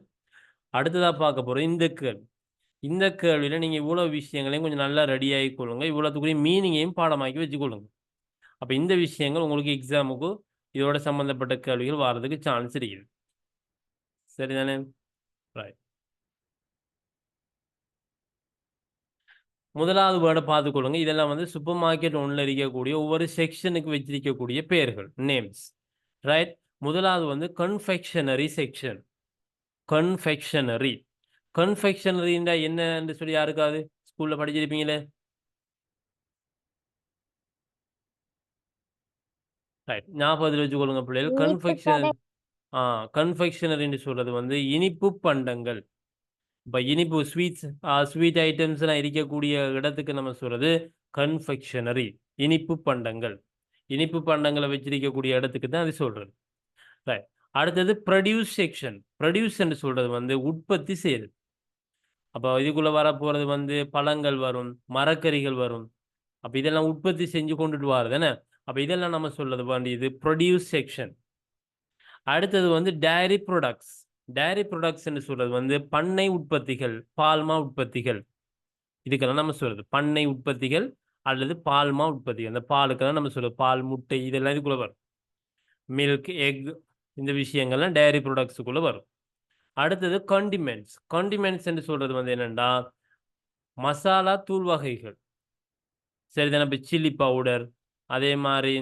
அடுத்ததா பார்க்க போறது இந்த கேள்வி. இந்த கேள்வியில நீங்க இவ்வளவு விஷயங்களையும் கொஞ்சம் நல்லா ரெடி ஆகிக்கொள்ளுங்க. இவ்வளவுக்குரிய மீனிங்கையும் பாடமாக்கி வச்சுக்கொள்ளுங்க. அப்போ இந்த விஷயங்கள் உங்களுக்கு எக்ஸாமுக்கு இதோட சம்பந்தப்பட்ட கேள்விகள் வர்றதுக்கு சான்ஸ் இருக்குது. சரிதானே? ரைட். முதலாவது வேர்டை பார்த்துக்கொள்ளுங்க. இதெல்லாம் வந்து சூப்பர் மார்க்கெட் ஒன்றில் இருக்கக்கூடிய ஒவ்வொரு செக்ஷனுக்கு வச்சிருக்கக்கூடிய பெயர்கள், நேம்ஸ். ரைட். முதலாவது வந்து கன்ஃபெக்ஷனரி செக்ஷன். கன்ஃபெக்ஷனரி. கன்ஃபெக்ஷனரின்னா என்னன்னு சொல்லி யாருக்காவது ஸ்கூல்ல படிச்சிருப்பீங்களே? ரைட், ஞாபகத்தில் வச்சுக்கொள்ளுங்க பிள்ளைகள். கன்ஃபெக்ஷனரின்னு சொல்றது வந்து இனிப்பு பண்டங்கள். இப்போ இனிப்பு ஸ்வீட் ஐட்டம்ஸ்லாம் இருக்கக்கூடிய இடத்துக்கு நம்ம சொல்றது கன்ஃபெக்ஷனரி, இனிப்பு பண்டங்கள். இனிப்பு பண்டங்களை வச்சிருக்கக்கூடிய இடத்துக்கு தான் அது சொல்றது. ரைட். அடுத்தது ப்ரொடியூஸ் செக்ஷன். ப்ரொடியூஸ்ன்னு சொல்றது வந்து உற்பத்தி செய்யுது. அப்போ இதுக்குள்ள வர போறது வந்து பழங்கள் வரும், மரக்கறிகள் வரும். அப்போ இதெல்லாம் உற்பத்தி செஞ்சு கொண்டுட்டு வர்றது என்ன? அப்போ இதெல்லாம் நம்ம சொல்றது வேண்டியது ப்ரொடியூஸ் செக்ஷன். அடுத்தது வந்து டைரி ப்ராடக்ட்ஸ். டைரி ப்ராடக்ட்ஸ்ன்னு சொல்றது வந்து பண்ணை உற்பத்திகள், பால்மா உற்பத்திகள். இதுக்கெல்லாம் நம்ம சொல்றது பண்ணை உற்பத்திகள் அல்லது பால்மா உற்பத்திகள். அந்த பாலுக்கெல்லாம் நம்ம சொல்றது பால், முட்டை, இதெல்லாம் இதுக்குள்ள வரும். மில்க், எக், இந்த விஷயங்கள்லாம் டைரி ப்ராடக்ட்ஸுக்குள்ள வரும். அடுத்தது கண்டிமெண்ட்ஸ். கண்டிமெண்ட்ஸ்ன்னு சொல்றது வந்து என்னன்னா மசாலா தூள் வகைகள். சரிதானே? இப்போ சில்லி பவுடர், அதே மாதிரி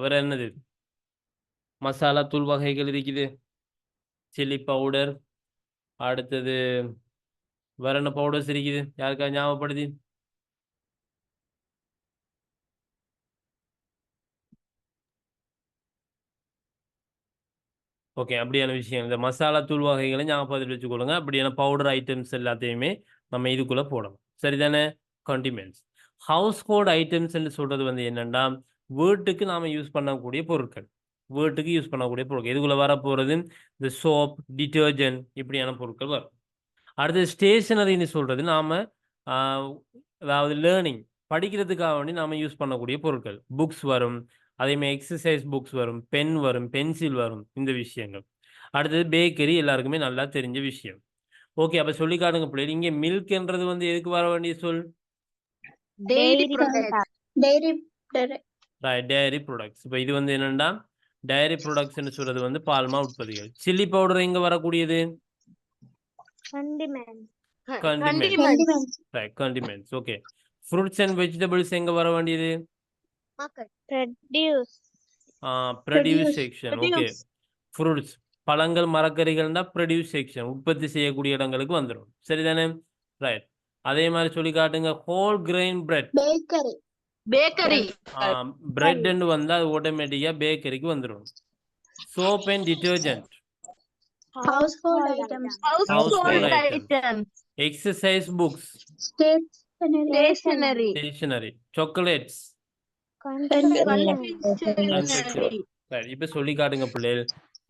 வேற என்னது மசாலா தூள் வகைகள் இருக்குது? சில்லி பவுடர், அடுத்தது வேற என்ன பவுடர்ஸ் இருக்குது? யாருக்கா ஞாபகப்படுத்தி? ஓகே, அப்படியான விஷயம் இந்த மசாலா தூள் வகைகளை ஞாபகத்தில் வச்சுக்கொள்ளுங்க. அப்படியான பவுடர் ஐட்டம்ஸ் எல்லாத்தையுமே நம்ம இதுக்குள்ள போடணும். சரிதானே? கண்டிமெண்ட்ஸ். ஹவுஸ் ஹோல்ட் ஐட்டம்ஸ்ன்னு சொல்றது வந்து என்னன்னா வீட்டுக்கு நாம யூஸ் பண்ணக்கூடிய பொருட்கள். வீட்டுக்கு யூஸ் பண்ணக்கூடிய பொருட்கள் இதுக்குள்ள வர போறது இந்த சோப், டிட்டர்ஜென்ட், இப்படியான பொருட்கள் வரும். அடுத்தது ஸ்டேஷனரின்னு சொல்றது நாம அதாவது லேர்னிங், படிக்கிறதுக்காக வேண்டி நாம யூஸ் பண்ணக்கூடிய பொருட்கள். புக்ஸ் வரும், அதேமாதிரி எக்ஸசைஸ் புக்ஸ் வரும், பென் வரும், பென்சில் வரும், இந்த விஷயங்கள். அடுத்தது பேக்கரி, எல்லாருக்குமே நல்லா தெரிஞ்ச விஷயம். ஓகே, அப்போ சொல்லி காட்டுங்க பிள்ளைகள். இங்கே மில்க்ன்றது வந்து எதுக்கு வர வேண்டிய சொல்? Dairy products. Diary products. இப்போ இது வந்து என்னன்னா டைரி ப்ராடக்ட்ஸ்ன்னு சொல்றது வந்து பால்மா உற்பத்திகள். சில்லி பவுடர் எங்க வரக்கூடியது? கண்டிமெண்ட்ஸ். ஓகே. ஃப்ரூட்ஸ் அண்ட் வெஜிடபிள்ஸ் எங்க வர வேண்டியது? Produce section. ஓகே. ஃப்ரூட்ஸ், பழங்கள், மரக்கறிகள்னா ப்ரொடியூஸ் செக்ஷன், உற்பத்தி செய்யக்கூடிய இடங்களுக்கு வந்துடும். சரிதானே? ரைட். அதே மாதிரி சொல்லி காட்டுங்க. Whole grain bread. Bakery. பிரெட்ன்னு வந்தா அது ஆட்டோமேட்டிக்கா பேக்கரிக்கு வந்துடும். Soap and detergent. Household items. Household items. items. Exercise books. Stationery. Stationery. Chocolates. Confectionery. Right. இப்போ சொல்லி காட்டுங்க பிள்ளைகள்.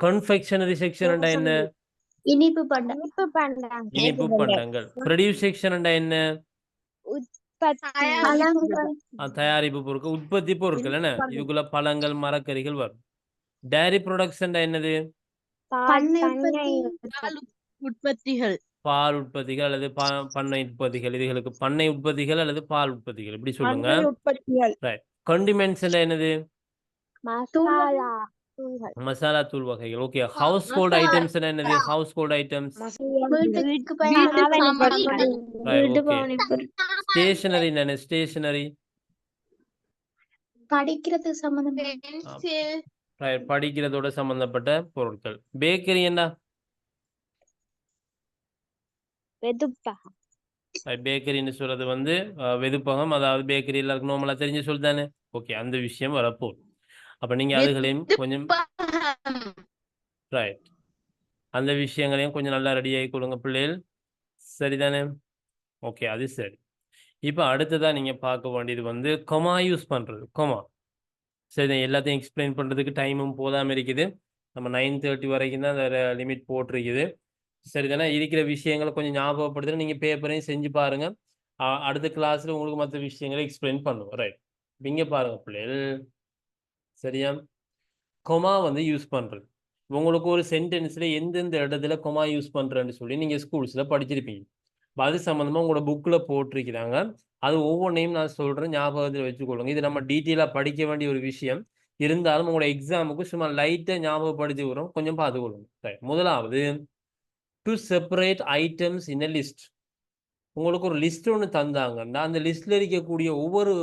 கன்ஃபெக்ஷனரி செக்ஷன் என்ன? இனிப்பு பண்டம். இனிப்பு பண்டங்கள். ப்ரொடியூஸ் செக்ஷன் என்ன? தயாரிப்பு பொருட்கள், உற்பத்தி பொருட்கள் என்ன இதுக்குள்ள பழங்கள் மரக்கறிகள் வரும். டைரி ப்ரொடக்ஷன் என்னது? பண்ணை உற்பத்தி. பால் உற்பத்திகள். பால் உற்பத்திகள் அல்லது பண்ணை உற்பத்திகள். இதுகளுக்கு பண்ணை உற்பத்திகள் அல்லது பால் உற்பத்திகள் இப்படி சொல்லுங்க. பண்ணை உற்பத்திகள். ரைட். கண்டிமெண்ட்ஸ் என்னது? மசாலா மசாலா தூள் வகைகள். ஓகே. ஹவுஸ் ஹோல்ட் ஐட்டம்ஸ் என்னது? House hold items. வீட்டுக்கு ரைட். ஓகே. ஸ்டேஷனரி என்ன? ஸ்டேஷனரி படிக்கிறதுக்கு சம்பந்தம். ரைட். படிக்கிறதோட சம்பந்தப்பட்ட பொருட்கள். பேக்கரி என்ன? வெதுப்பகம். பேக்கரின்னு சொல்றது வந்து வெதுப்பகம். அதாவது பேக்கரி எல்லாருக்கும் நார்மலா தெரிஞ்ச சொல் தானே. ஓகே. அந்த விஷயம் வரப்போகுது. அப்ப நீங்க அதுகளையும் கொஞ்சம் ரைட் அந்த விஷயங்களையும் கொஞ்சம் நல்லா ரெடி ஆகி கொடுங்க பிள்ளைகள். சரிதானே? ஓகே. அது சரி. இப்போ அடுத்ததா நீங்க பார்க்க வேண்டியது வந்து கொமா யூஸ் பண்றது. கொமா சரி, எல்லாத்தையும் எக்ஸ்பிளைன் பண்றதுக்கு டைமும் போதாம இருக்குது. நம்ம 9:30 வரைக்கும் தான் அந்த லிமிட் போட்டிருக்குது. சரிதானே? இருக்கிற விஷயங்களை கொஞ்சம் ஞாபகப்படுத்துட்டு நீங்க பேப்பரையும் செஞ்சு பாருங்க. அடுத்த கிளாஸ்ல உங்களுக்கு மற்ற விஷயங்களை எக்ஸ்பிளைன் பண்ணுவோம். ரைட். இங்க பாருங்க பிள்ளைகள். சரியா? கொமா வந்து யூஸ் பண்றது. உங்களுக்கு ஒரு சென்டென்ஸ்ல எந்தெந்த இடத்துல கொமா யூஸ் பண்றேன்னு சொல்லி நீங்க ஸ்கூல்ஸ்ல படிச்சிருப்பீங்க. அது சம்பந்தமா உங்களோட புக்ல போட்டிருக்கிறாங்க. அது ஒவ்வொன்றையும் நான் சொல்றேன், ஞாபகத்தில் வச்சுக்கொள்ளுங்க. இது நம்ம டீட்டெயிலா படிக்க வேண்டிய ஒரு விஷயம். இருந்தாலும் உங்களோட எக்ஸாமுக்கு சும்மா லைட்டா ஞாபகப்படுத்தி வரும், கொஞ்சம் பார்த்துக்கொள்ளுங்க. ரைட். முதலாவது, to separate items in a list. உங்களுக்கு ஒரு லிஸ்ட் ஒன்று தந்தாங்கன்னா அந்த லிஸ்ட்ல இருக்கக்கூடிய ஒவ்வொரு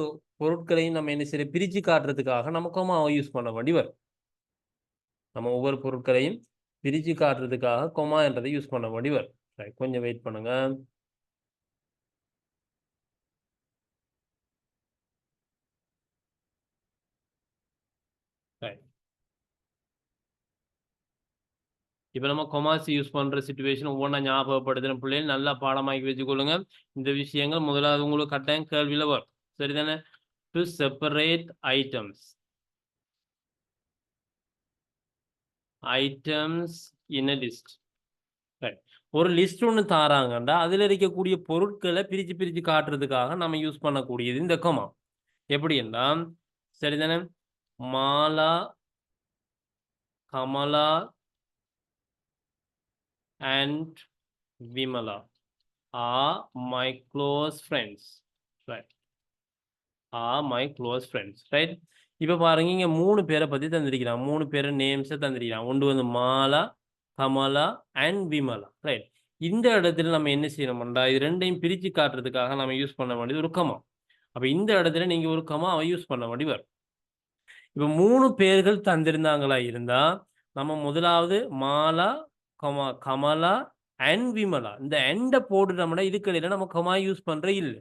பொருட்களையும் நம்ம என்ன செய்ய பிரிச்சு காட்டுறதுக்காக நம்ம கொமா யூஸ் பண்ண வேண்டி வரும். நம்ம ஒவ்வொரு பொருட்களையும் பிரிச்சு காட்டுறதுக்காக கொமா என்றதை யூஸ் பண்ண வேண்டி வரும். ரைட். கொஞ்சம் வெயிட் பண்ணுங்க. ரைட். இப்போ நம்ம கொமாஸ் யூஸ் பண்ற சிச்சுவேஷன் ஒவ்வொன்றா ஞாபகப்படுத்துகிற பிள்ளைகள் நல்லா பாடமாக்கி வச்சுக்கொள்ளுங்க. இந்த விஷயங்கள் முதலாவது உங்களுக்கு கட்டாயம் கேள்வியில் வரும். சரிதானே? To separate items in a list. Right. ஒரு லிஸ்ட் ஒன்று தாராங்கண்டா அதில் இருக்கக்கூடிய பொருட்களை பிரித்து பிரித்து காட்டுறதுக்காக நம்ம யூஸ் பண்ணக்கூடியது இந்த கொமா. எப்படி என்றால் சரிதானே? Mala, Kamala and Vimala are my close friends. Right. Are my close friends. Right. இப்போ பாருங்க, இங்க 3 பேரை பத்தி தந்திருக்கிறான். 3 பேரை நேம்ஸை தந்திருக்கிறான். ஒன்று வந்து மாலா, கமலா அண்ட் விமலா. ரைட். இந்த இடத்துல நம்ம என்ன செய்யணும்டா, இது ரெண்டையும் பிரித்து காட்டுறதுக்காக நம்ம யூஸ் பண்ண வேண்டியது ஒரு கமா. அப்போ இந்த இடத்துல நீங்க ஒரு கமாவை யூஸ் பண்ண வேண்டி வரும். இப்போ 3 பேர்கள் தந்திருந்தாங்களா இருந்தா நம்ம முதலாவது மாலா, கமலா அண்ட் விமலா இந்த எண்டை போட்டுட்டோம்னா இதுக்கடையில நம்ம கமா யூஸ் பண்ற இல்லை.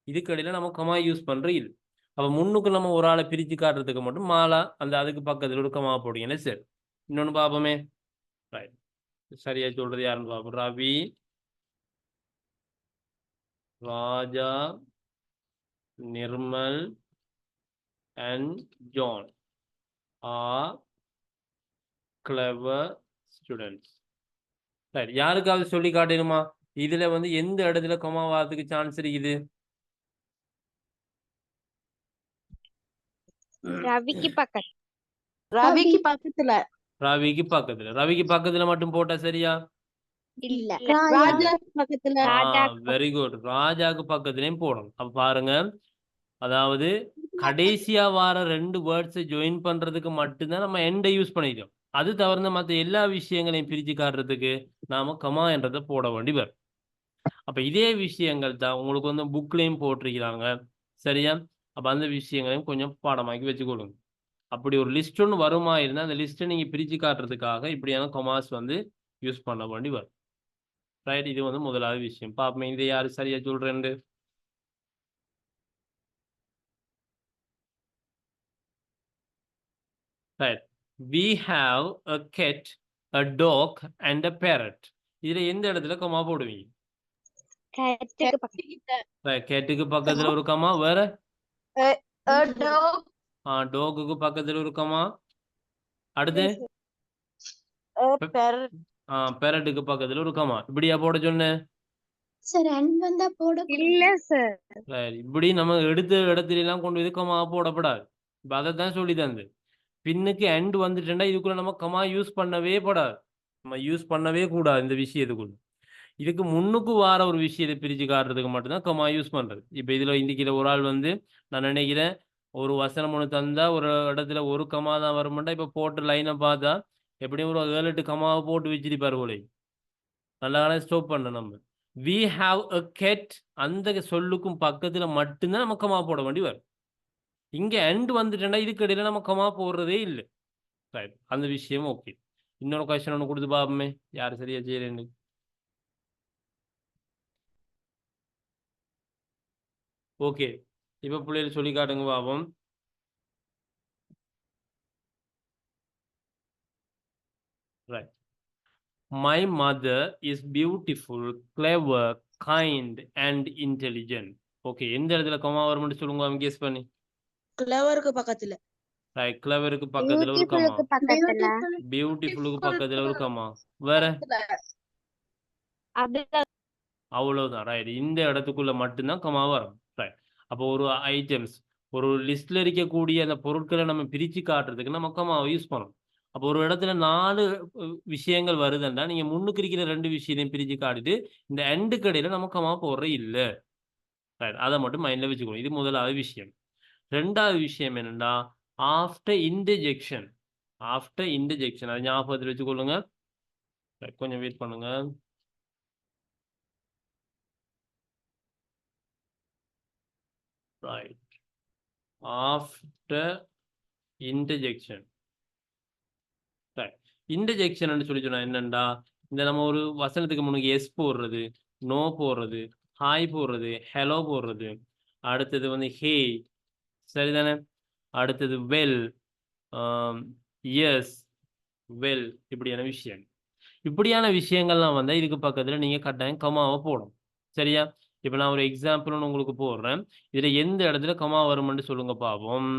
இதுக்கடையில நம்ம கமா யூஸ் பண்ற இல்லை. அப்ப முன்னுக்கு நம்ம ஒரு ஆளை பிரித்து காட்டுறதுக்கு மட்டும் மாலா அந்த அதுக்கு பக்கத்துல ஒரு கமா போடுங்க. சரி. இன்னொன்னு பாப்போமே. ரைட். சரியா சொல்றது யாருன்னு பாப்போம். Ravi, Raja, Nirmal and John are clever students. சரி. யாருக்காவது சொல்லி காட்டணுமா இதுல வந்து எந்த இடத்துல கொமா வரதுக்கு சான்ஸ் இருக்குது? ரவிக்கு பக்கத்துல. ரவிக்கு பக்கத்துல. ரவிக்கு பக்கத்துல. ரவிக்கு பக்கத்துல மட்டும் போட்டா சரியா? இல்ல. ராஜாக்கு பக்கத்துல. Very good. ராஜாக்கு பக்கத்துலயும் போடணும். அப்ப பாருங்க, அதாவது கடைசியா வார 2 வேர்ட்ஸை ஜாயின் பண்றதுக்கு மட்டும்தான் நம்ம எண்டை யூஸ் பண்ணிட்டோம். அது தவிர்த்த மற்ற எல்லா விஷயங்களையும் பிரிச்சு காட்டுறதுக்கு நாம கமா என்றதை போட வேண்டி வரும். அப்ப இதே விஷயங்கள் தான் உங்களுக்கு வந்து புக்லையும் போட்டிருக்கிறாங்க. சரியா? அப்ப அந்த விஷயங்களையும் கொஞ்சம் பாடமாக்கி வச்சுக்கொள்ளுங்க. அப்படி ஒரு லிஸ்ட் ஒன்று வருமா இருந்தால் அந்த லிஸ்ட்டை நீங்க பிரிச்சு காட்டுறதுக்காக இப்படியான கொமாஸ் வந்து யூஸ் பண்ண வேண்டி வரும். ரைட். இது வந்து முதலாவது விஷயம். பாப்போமே இதை யாரு சரியா சொல்றேன்னு. Right. We have a cat, a dog and a parrot. இதுல எந்த இடத்துல கமா போடுவீங்க? கேட்டுக்கு பக்கத்துல. ரைட். கேட்டுக்கு பக்கத்துல ஒரு கமா. வேற? டாகுக்கு பக்கத்துல ஒரு கமா. அடுத்து பெரட்டுக்கு பக்கத்துல ஒரு கமா. இப்படியா போட சொன்னேன்? சார் அண்ட் வந்தா போட இல்ல சார். Right. இப்படி நம்ம எடுத்த இடத்துல எல்லாம் கொண்டு போய் கமா போடப்படாது. இப்ப அதைத்தான் சொல்லி தந்து பின்னுக்கு அண்ட் வந்துட்டேன்னா இதுக்குள்ள நம்ம கமா யூஸ் பண்ணவே படாது. நம்ம யூஸ் பண்ணவே கூடாது இந்த விஷயத்துக்குள்ள. இதுக்கு முன்னுக்கு வார ஒரு விஷயத்தை பிரிச்சு காட்டுறதுக்கு மட்டும்தான் கமா யூஸ் பண்றது. இப்ப இதுல இன்றைக்கு ஒரு ஆள் வந்து நான் நினைக்கிறேன் ஒரு வசனம் ஒன்று தந்தா ஒரு இடத்துல ஒரு கமா தான் வருமாட்டா. இப்ப போட்டு லைனை பார்த்தா எப்படியும் ஒரு 7-8 கமாவை போட்டு வச்சிருப்பாரு போல. நல்லா ஸ்டாப் பண்ண நம்ம we have a cat அந்த சொல்லுக்கும் பக்கத்துல மட்டும்தான் நம்ம கமா போட வேண்டி வரும். இங்க அண்ட் வந்துட்டேன்னா இதுக்கு இடையில நம்ம கமா போடுறதே இல்லை. அந்த விஷயம் ஓகே. இன்னொரு கொஸ்டின் ஒன்று கொடுத்து பாப்போமே யார் சரியா செய்யறேன்னு. ஓகே இப்ப பிள்ளைகள் சொல்லி காட்டுங்க பாப்போம். Right. My mother is beautiful, clever, kind and intelligent. Okay எந்த இடத்துல கமா வரும்னு சொல்லுங்க அவங்க கெஸ் பண்ணி. கிளவருக்கு பக்கத்துல. ரைட் கிளவருக்கு பக்கத்துல ஒரு கமா. பக்கத்துல. பியூட்டிஃபுல்லுக்கு பக்கத்துல ஒரு கமா. வேற அவ்வளவுதான். ரைட் இந்த இடத்துக்குள்ள மட்டும்தான் கமா வரும். ரைட் அப்போ ஒரு ஐட்டம்ஸ் ஒரு லிஸ்ட்ல இருக்கக்கூடிய அந்த பொருட்களை நம்ம பிரிச்சு காட்டுறதுக்கு நம்ம கமாவை யூஸ் பண்ணணும். அப்போ ஒரு இடத்துல 4 விஷயங்கள் வருதுன்னா நீங்க முன்னுக்கு இருக்கிற 2 விஷயத்தையும் பிரிச்சு காட்டிட்டு இந்த எண்டு கடையில நம்ம கமா போடுற இல்லை. அதை மட்டும் மைண்ட்ல வச்சுக்கணும். இது முதலாவது விஷயம். ரெண்டாவது விஷயம் என்னன்னா ஆஃப்டர் இன்டர்ஜெக்ஷன். ஆஃப்டர் இன்டர்ஜெக்ஷன் அதை ஞாபகத்தில் வச்சுக்கொள்ளுங்க. கொஞ்சம் வெயிட் பண்ணுங்க. Right after interjection. இன்டர்ஜெக்ஷன் சொல்லி சொன்னா என்னண்டா இந்த நம்ம ஒரு வசனத்துக்கு முன்னுக்கு எஸ் போடுறது, நோ போடுறது, ஹாய் போடுறது, ஹலோ போடுறது, அடுத்தது வந்து ஹே சரிதானே, அடுத்தது வெல், எஸ், வெல் இப்படியான விஷயம். இப்படியான விஷயங்கள்லாம் வந்தால் இதுக்கு பக்கத்தில் நீங்கள் கட்டாயம் கமாவை போடும். சரியா? இப்போ நான் ஒரு எக்ஸாம்பிள்னு உங்களுக்கு போடுறேன். இதில் எந்த இடத்துல கமா வரும்னு சொல்லுங்க பாப்போம்.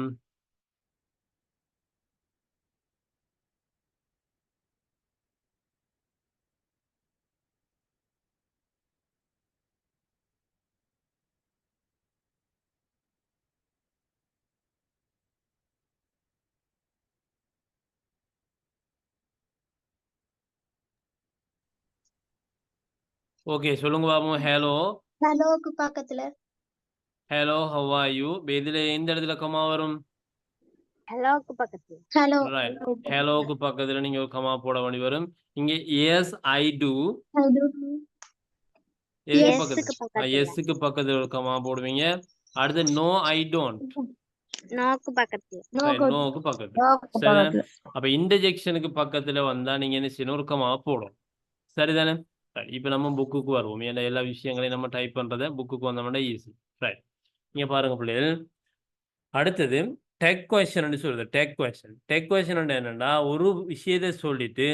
ஓகே சொல்லுங்க பாப்போம். ஹலோ ஹலோக்கு பக்கத்துல. Hello how are you. இதில் எந்த இடத்துல கமா வரும்? ஹலோக்கு பக்கத்துல. ஹலோ. ரைட் ஹலோக்கு பக்கத்தில் நீங்கள் ஒரு கமா போட வேண்டி வரும். இங்கே எஸ் ஐ டூ எதுக்கு பக்கத்துல? எஸ்க்கு பக்கத்துல ஒரு கமா போடுவீங்க. அடுத்து நோ ஐ டோன்ட். நோக்கு பக்கத்துல. நோக்கு பக்கத்துல. அப்ப இன்டர்ஜெக்ஷனுக்கு பக்கத்துல வந்தா நீங்க என்ன செய்யணும்? ஒரு கமா போடும். சரிதானே? இப்ப நம்ம புக்குக்கு வருவோம். ஏன்னா எல்லா விஷயங்களையும் நம்ம டைப் பண்றதை புக்குக்கு வந்தோம்னா ஈஸி. ரைட் இங்க பாருங்க பிள்ளைகள். அடுத்தது டெக் கொஸ்டின் சொல்லுது. டெக் கொஸ்டின் என்னன்னா ஒரு விஷயத்தை சொல்லிட்டு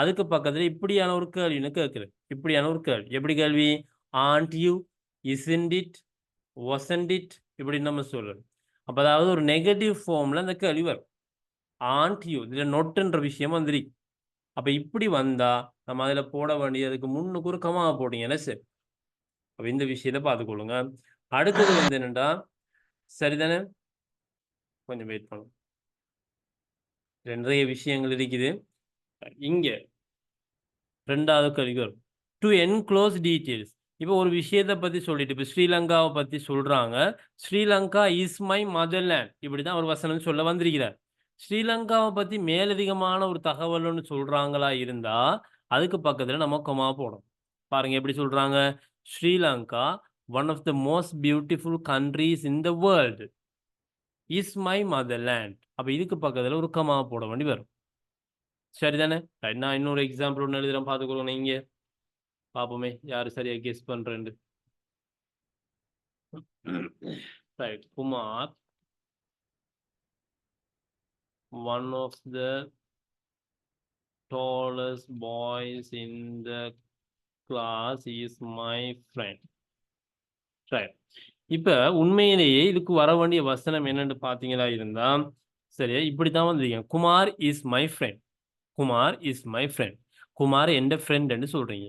அதுக்கு பக்கத்துல இப்படியான ஒரு கேள்வின்னு கேட்குறது. இப்படியான ஒரு கேள்வி. எப்படி கேள்வி? And you, isn't it, wasn't it இப்படி நம்ம சொல்றோம். அப்ப அதாவது ஒரு நெகட்டிவ் ஃபார்ம்ல அந்த கேள்வி வரும். ஆண்ட் யூ இதுல நொட்டுன்ற விஷயம் வந்துருக்கு. அப்ப இப்படி வந்தா நம்ம அதுல போட வேண்டியதுக்கு முன்னுக்கு ஒரு கமா போட்டீங்கன்னா சரி. அப்ப இந்த விஷயத்தை பார்த்துக்கொள்ளுங்க. அடுத்தது வந்து என்னன்னா சரிதானே, கொஞ்சம் வெயிட் பண்ணுங்க. நிறைய விஷயங்கள் இருக்குது. இங்க ரெண்டாவது கேள்வி வரும். To enclose details. இப்போ ஒரு விஷயத்தை பத்தி சொல்லிட்டு இப்போ ஸ்ரீலங்காவை பத்தி சொல்றாங்க. ஸ்ரீலங்கா இஸ் மை மதர்லேண்ட் இப்படிதான் ஒரு வசனம் சொல்ல வந்திருக்கிறார். ஸ்ரீலங்காவை பத்தி மேலதிகமான ஒரு தகவல்னு சொல்றாங்களா இருந்தா அதுக்கு பக்கத்துல நம்ம கமா போடும். பாருங்க எப்படி சொல்றாங்க. Sri Lanka one of the most beautiful countries in the world is my motherland. அப்ப இதுக்கு பக்கத்துல ஒரு கமா போட வேண்டி வரும். சரிதானே? நான் இன்னொரு எக்ஸாம்பிள் ஒன்று எழுதுறேன் பார்த்துக்கொள்ளுங்க. நீங்க பாப்போமே யாரு சரியா கெஸ் பண்றேன்னு. Right Kumar one of the tallest boys in the class is my friend. Right. இப்ப உண்மையிலேயே இதுக்கு வர வேண்டிய வசனம் என்னன்னு பாத்தீங்களா இருந்தா சரியா இப்படித்தான் வந்திருக்கீங்க. Kumar is my friend. Kumar is my friend. Kumar எந்த ஃப்ரெண்ட்னு சொல்றீங்க.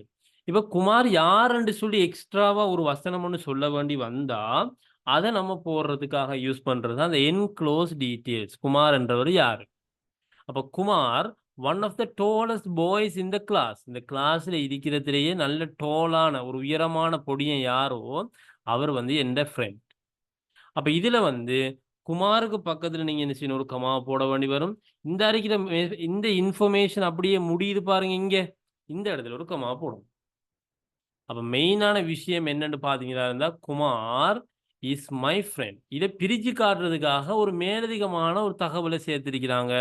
இப்ப குமார் யாருன்னு சொல்லி எக்ஸ்ட்ராவா ஒரு வசனம் ஒன்று சொல்ல வேண்டி வந்தா அதை நம்ம போடுறதுக்காக யூஸ் பண்றது அந்த என்க்ளோஸ் டீட்டெயில்ஸ். குமார் என்றவர் யாரு? அப்ப Kumar one of the tallest boys இந்த கிளாஸ். இந்த கிளாஸ்ல இருக்கிறதுலேயே நல்ல டோலான ஒரு உயரமான பொடியன் யாரோ அவர் வந்து எந்த ஃப்ரெண்ட். அப்ப இதுல வந்து குமாருக்கு பக்கத்துல நீங்க என்ன செய்யணும்? ஒரு கமா போட வேண்டி வரும். இந்த அறிக்கிற இந்த இன்ஃபர்மேஷன் அப்படியே முடியுது பாருங்க, இங்க இந்த இடத்துல ஒரு கமா போடும். அப்ப மெயினான விஷயம் என்னன்னு பாத்தீங்கன்னா இருந்தா குமார் இஸ் மை ஃப்ரெண்ட். இதை பிரிச்சு காட்டுறதுக்காக ஒரு மேலதிகமான ஒரு தகவலை சேர்த்திருக்கிறாங்க.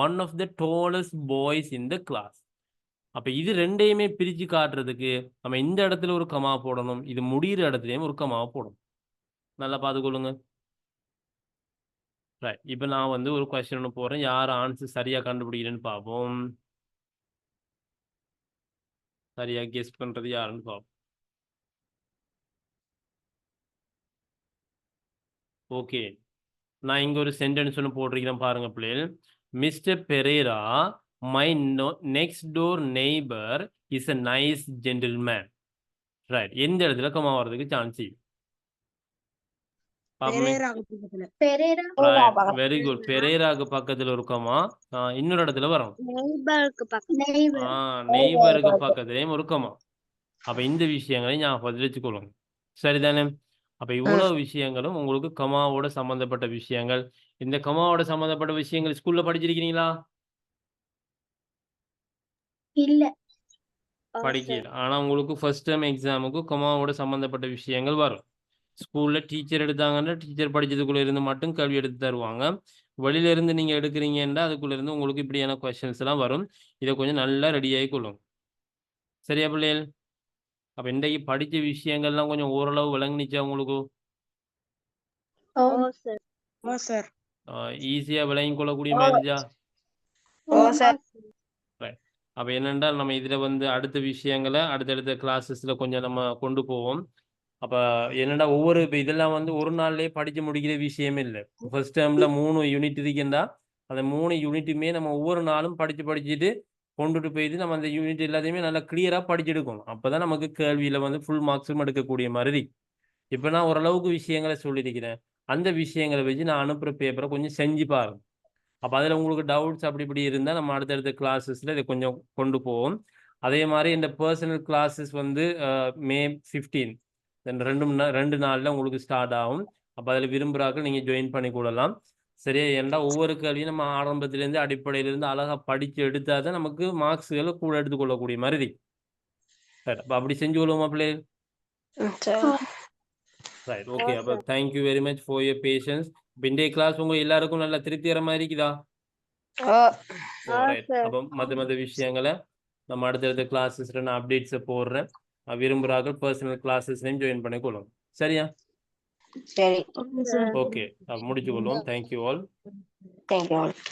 One of the tallest boys in the class. அப்ப இது ரெண்டையுமே பிரிச்சு காட்டுறதுக்கு நம்ம இந்த இடத்துல ஒரு கமா போடணும், இது முடிகிற இடத்துலயும் ஒரு கமா போடணும். நல்லா பார்த்துக்கொள்ளுங்க. ரைட். இப்போ நான் வந்து ஒரு கொஸ்டின் ஒன்று போடுறேன், யார் ஆன்சர் சரியா கண்டுபிடிக்கிறேன்னு பார்ப்போம். சரியா கெஸ் பண்றது யாருன்னு பார்ப்போம். ஓகே, நான் இங்க ஒரு சென்டென்ஸ் ஒன்று போட்டிருக்கிறேன் பாருங்க பிள்ளைகள். Mister Perera my next door neighbour is a nice gentleman. Right. எந்த இடத்துல கமா வர்றதுக்கு சான்ஸ்? Very good. பெரேராக்கு பக்கத்துல ஒரு கமா. இன்னொரு இடத்துல வரும் நெய்பருக்கு பக்கத்துலயும் ஒரு கமா. அப்ப இந்த விஷயங்களையும் ஞாபகத்தில் வச்சுக்கொள்ளுங்க. சரிதானே? அப்ப இவ்வளவு விஷயங்களும் உங்களுக்கு கமாவோட சம்பந்தப்பட்ட விஷயங்கள். இந்த கமாவோட சம்பந்தப்பட்ட விஷயங்கள் ஸ்கூல்ல படிச்சிருக்கீங்களா? இல்ல. படிக்கல. ஆனா உங்களுக்கு ஃபர்ஸ்ட் டைம் எக்ஸாமுக்கு கமாவோட சம்பந்தப்பட்ட விஷயங்கள் வரும். ஸ்கூல்ல டீச்சர் எடுத்தாங்கன்னா டீச்சர் படிச்சதுக்குள்ள இருந்து மட்டும் கேள்வி எடுத்து தருவாங்க. வெளியில இருந்து நீங்க எடுக்கிறீங்கன்னா அதுக்குள்ள இருந்து உங்களுக்கு இப்படியான கொஸ்டின்ஸ் எல்லாம் வரும். இதை கொஞ்சம் நல்லா ரெடி ஆகி கொள்ளும். சரியா பிள்ளைகள்? அப்ப இன்றைக்கு படிச்ச விஷயங்கள்லாம் கொஞ்சம் ஓரளவு விளங்குனிச்சா உங்களுக்கு? ஈஸியா விளங்கி கொள்ளக்கூடிய மாதிரி இருந்துச்சா? அப்ப என்னென்றால் நம்ம இதுல வந்து அடுத்த விஷயங்களை அடுத்தடுத்த கிளாஸஸ்ல கொஞ்சம் நம்ம கொண்டு போவோம். அப்ப என்னடா ஒவ்வொரு இப்போ இதெல்லாம் வந்து ஒரு நாள்லயே படிச்சு முடிக்கிற விஷயமே இல்லை. ஃபர்ஸ்ட் டேர்ம்ல 3 யூனிட் இருக்குன்னா அந்த 3 யூனிட்டுமே நம்ம ஒவ்வொரு நாளும் படிச்சுட்டு கொண்டுட்டு போயிட்டு நம்ம அந்த யூனிட் எல்லாத்தையுமே நல்லா கிளியரா படிச்செடுக்கணும். அப்பதான் நமக்கு கேள்வியில வந்து ஃபுல் மார்க்ஸும் எடுக்கக்கூடிய மாதிரி. இப்போ நான் ஓரளவுக்கு விஷயங்களை சொல்லியிருக்கிறேன். அந்த விஷயங்களை வச்சு நான் அனுப்புற பேப்பரை கொஞ்சம் செஞ்சு பாருங்க. அப்போ அதில் உங்களுக்கு டவுட்ஸ் அப்படி இப்படி இருந்தால் நம்ம அடுத்தடுத்த கிளாஸஸில் இதை கொஞ்சம் கொண்டு போவோம். அதே மாதிரி இந்த பர்சனல் கிளாஸஸ் வந்து May 15 2 நாளில் உங்களுக்கு ஸ்டார்ட் ஆகும். அப்போ அதில் விரும்புகிறாக்கள் நீங்கள் ஜாயின் பண்ணி கொள்ளலாம். சரியா? ஏன்னா ஒவ்வொரு கேள்வியும் நம்ம ஆரம்பத்திலேருந்து அடிப்படையிலேருந்து அழகாக படித்து எடுத்தால் தான் நமக்கு மார்க்ஸுகளை கூட எடுத்துக்கொள்ளக்கூடிய மாதிரி. அப்போ அப்படி செஞ்சு கொள்ளுவோமா பிள்ளை? ரைட். ஓகே. அப்போ thank you very much for your patience. இன்றைய கிளாஸ் உங்க எல்லாருக்கும் நல்லா திருப்திகரமாக இருக்குதா? அப்போ மற்ற விஷயங்களை நம்ம அடுத்தடுத்த கிளாஸஸ்ல நான் அப்டேட்ஸை போடுறேன். விரும்புகிறார்கள் பர்சனல் கிளாஸஸ்லையும் ஜாயின் பண்ணிக்கொள்ளும். சரியா? சரி. ஓகே, முடிச்சு கொள்வோம். Thank you all.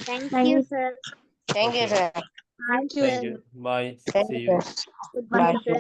Thank you, sir. Thank you, sir. Thank you. Bye. See you. Goodbye, sir.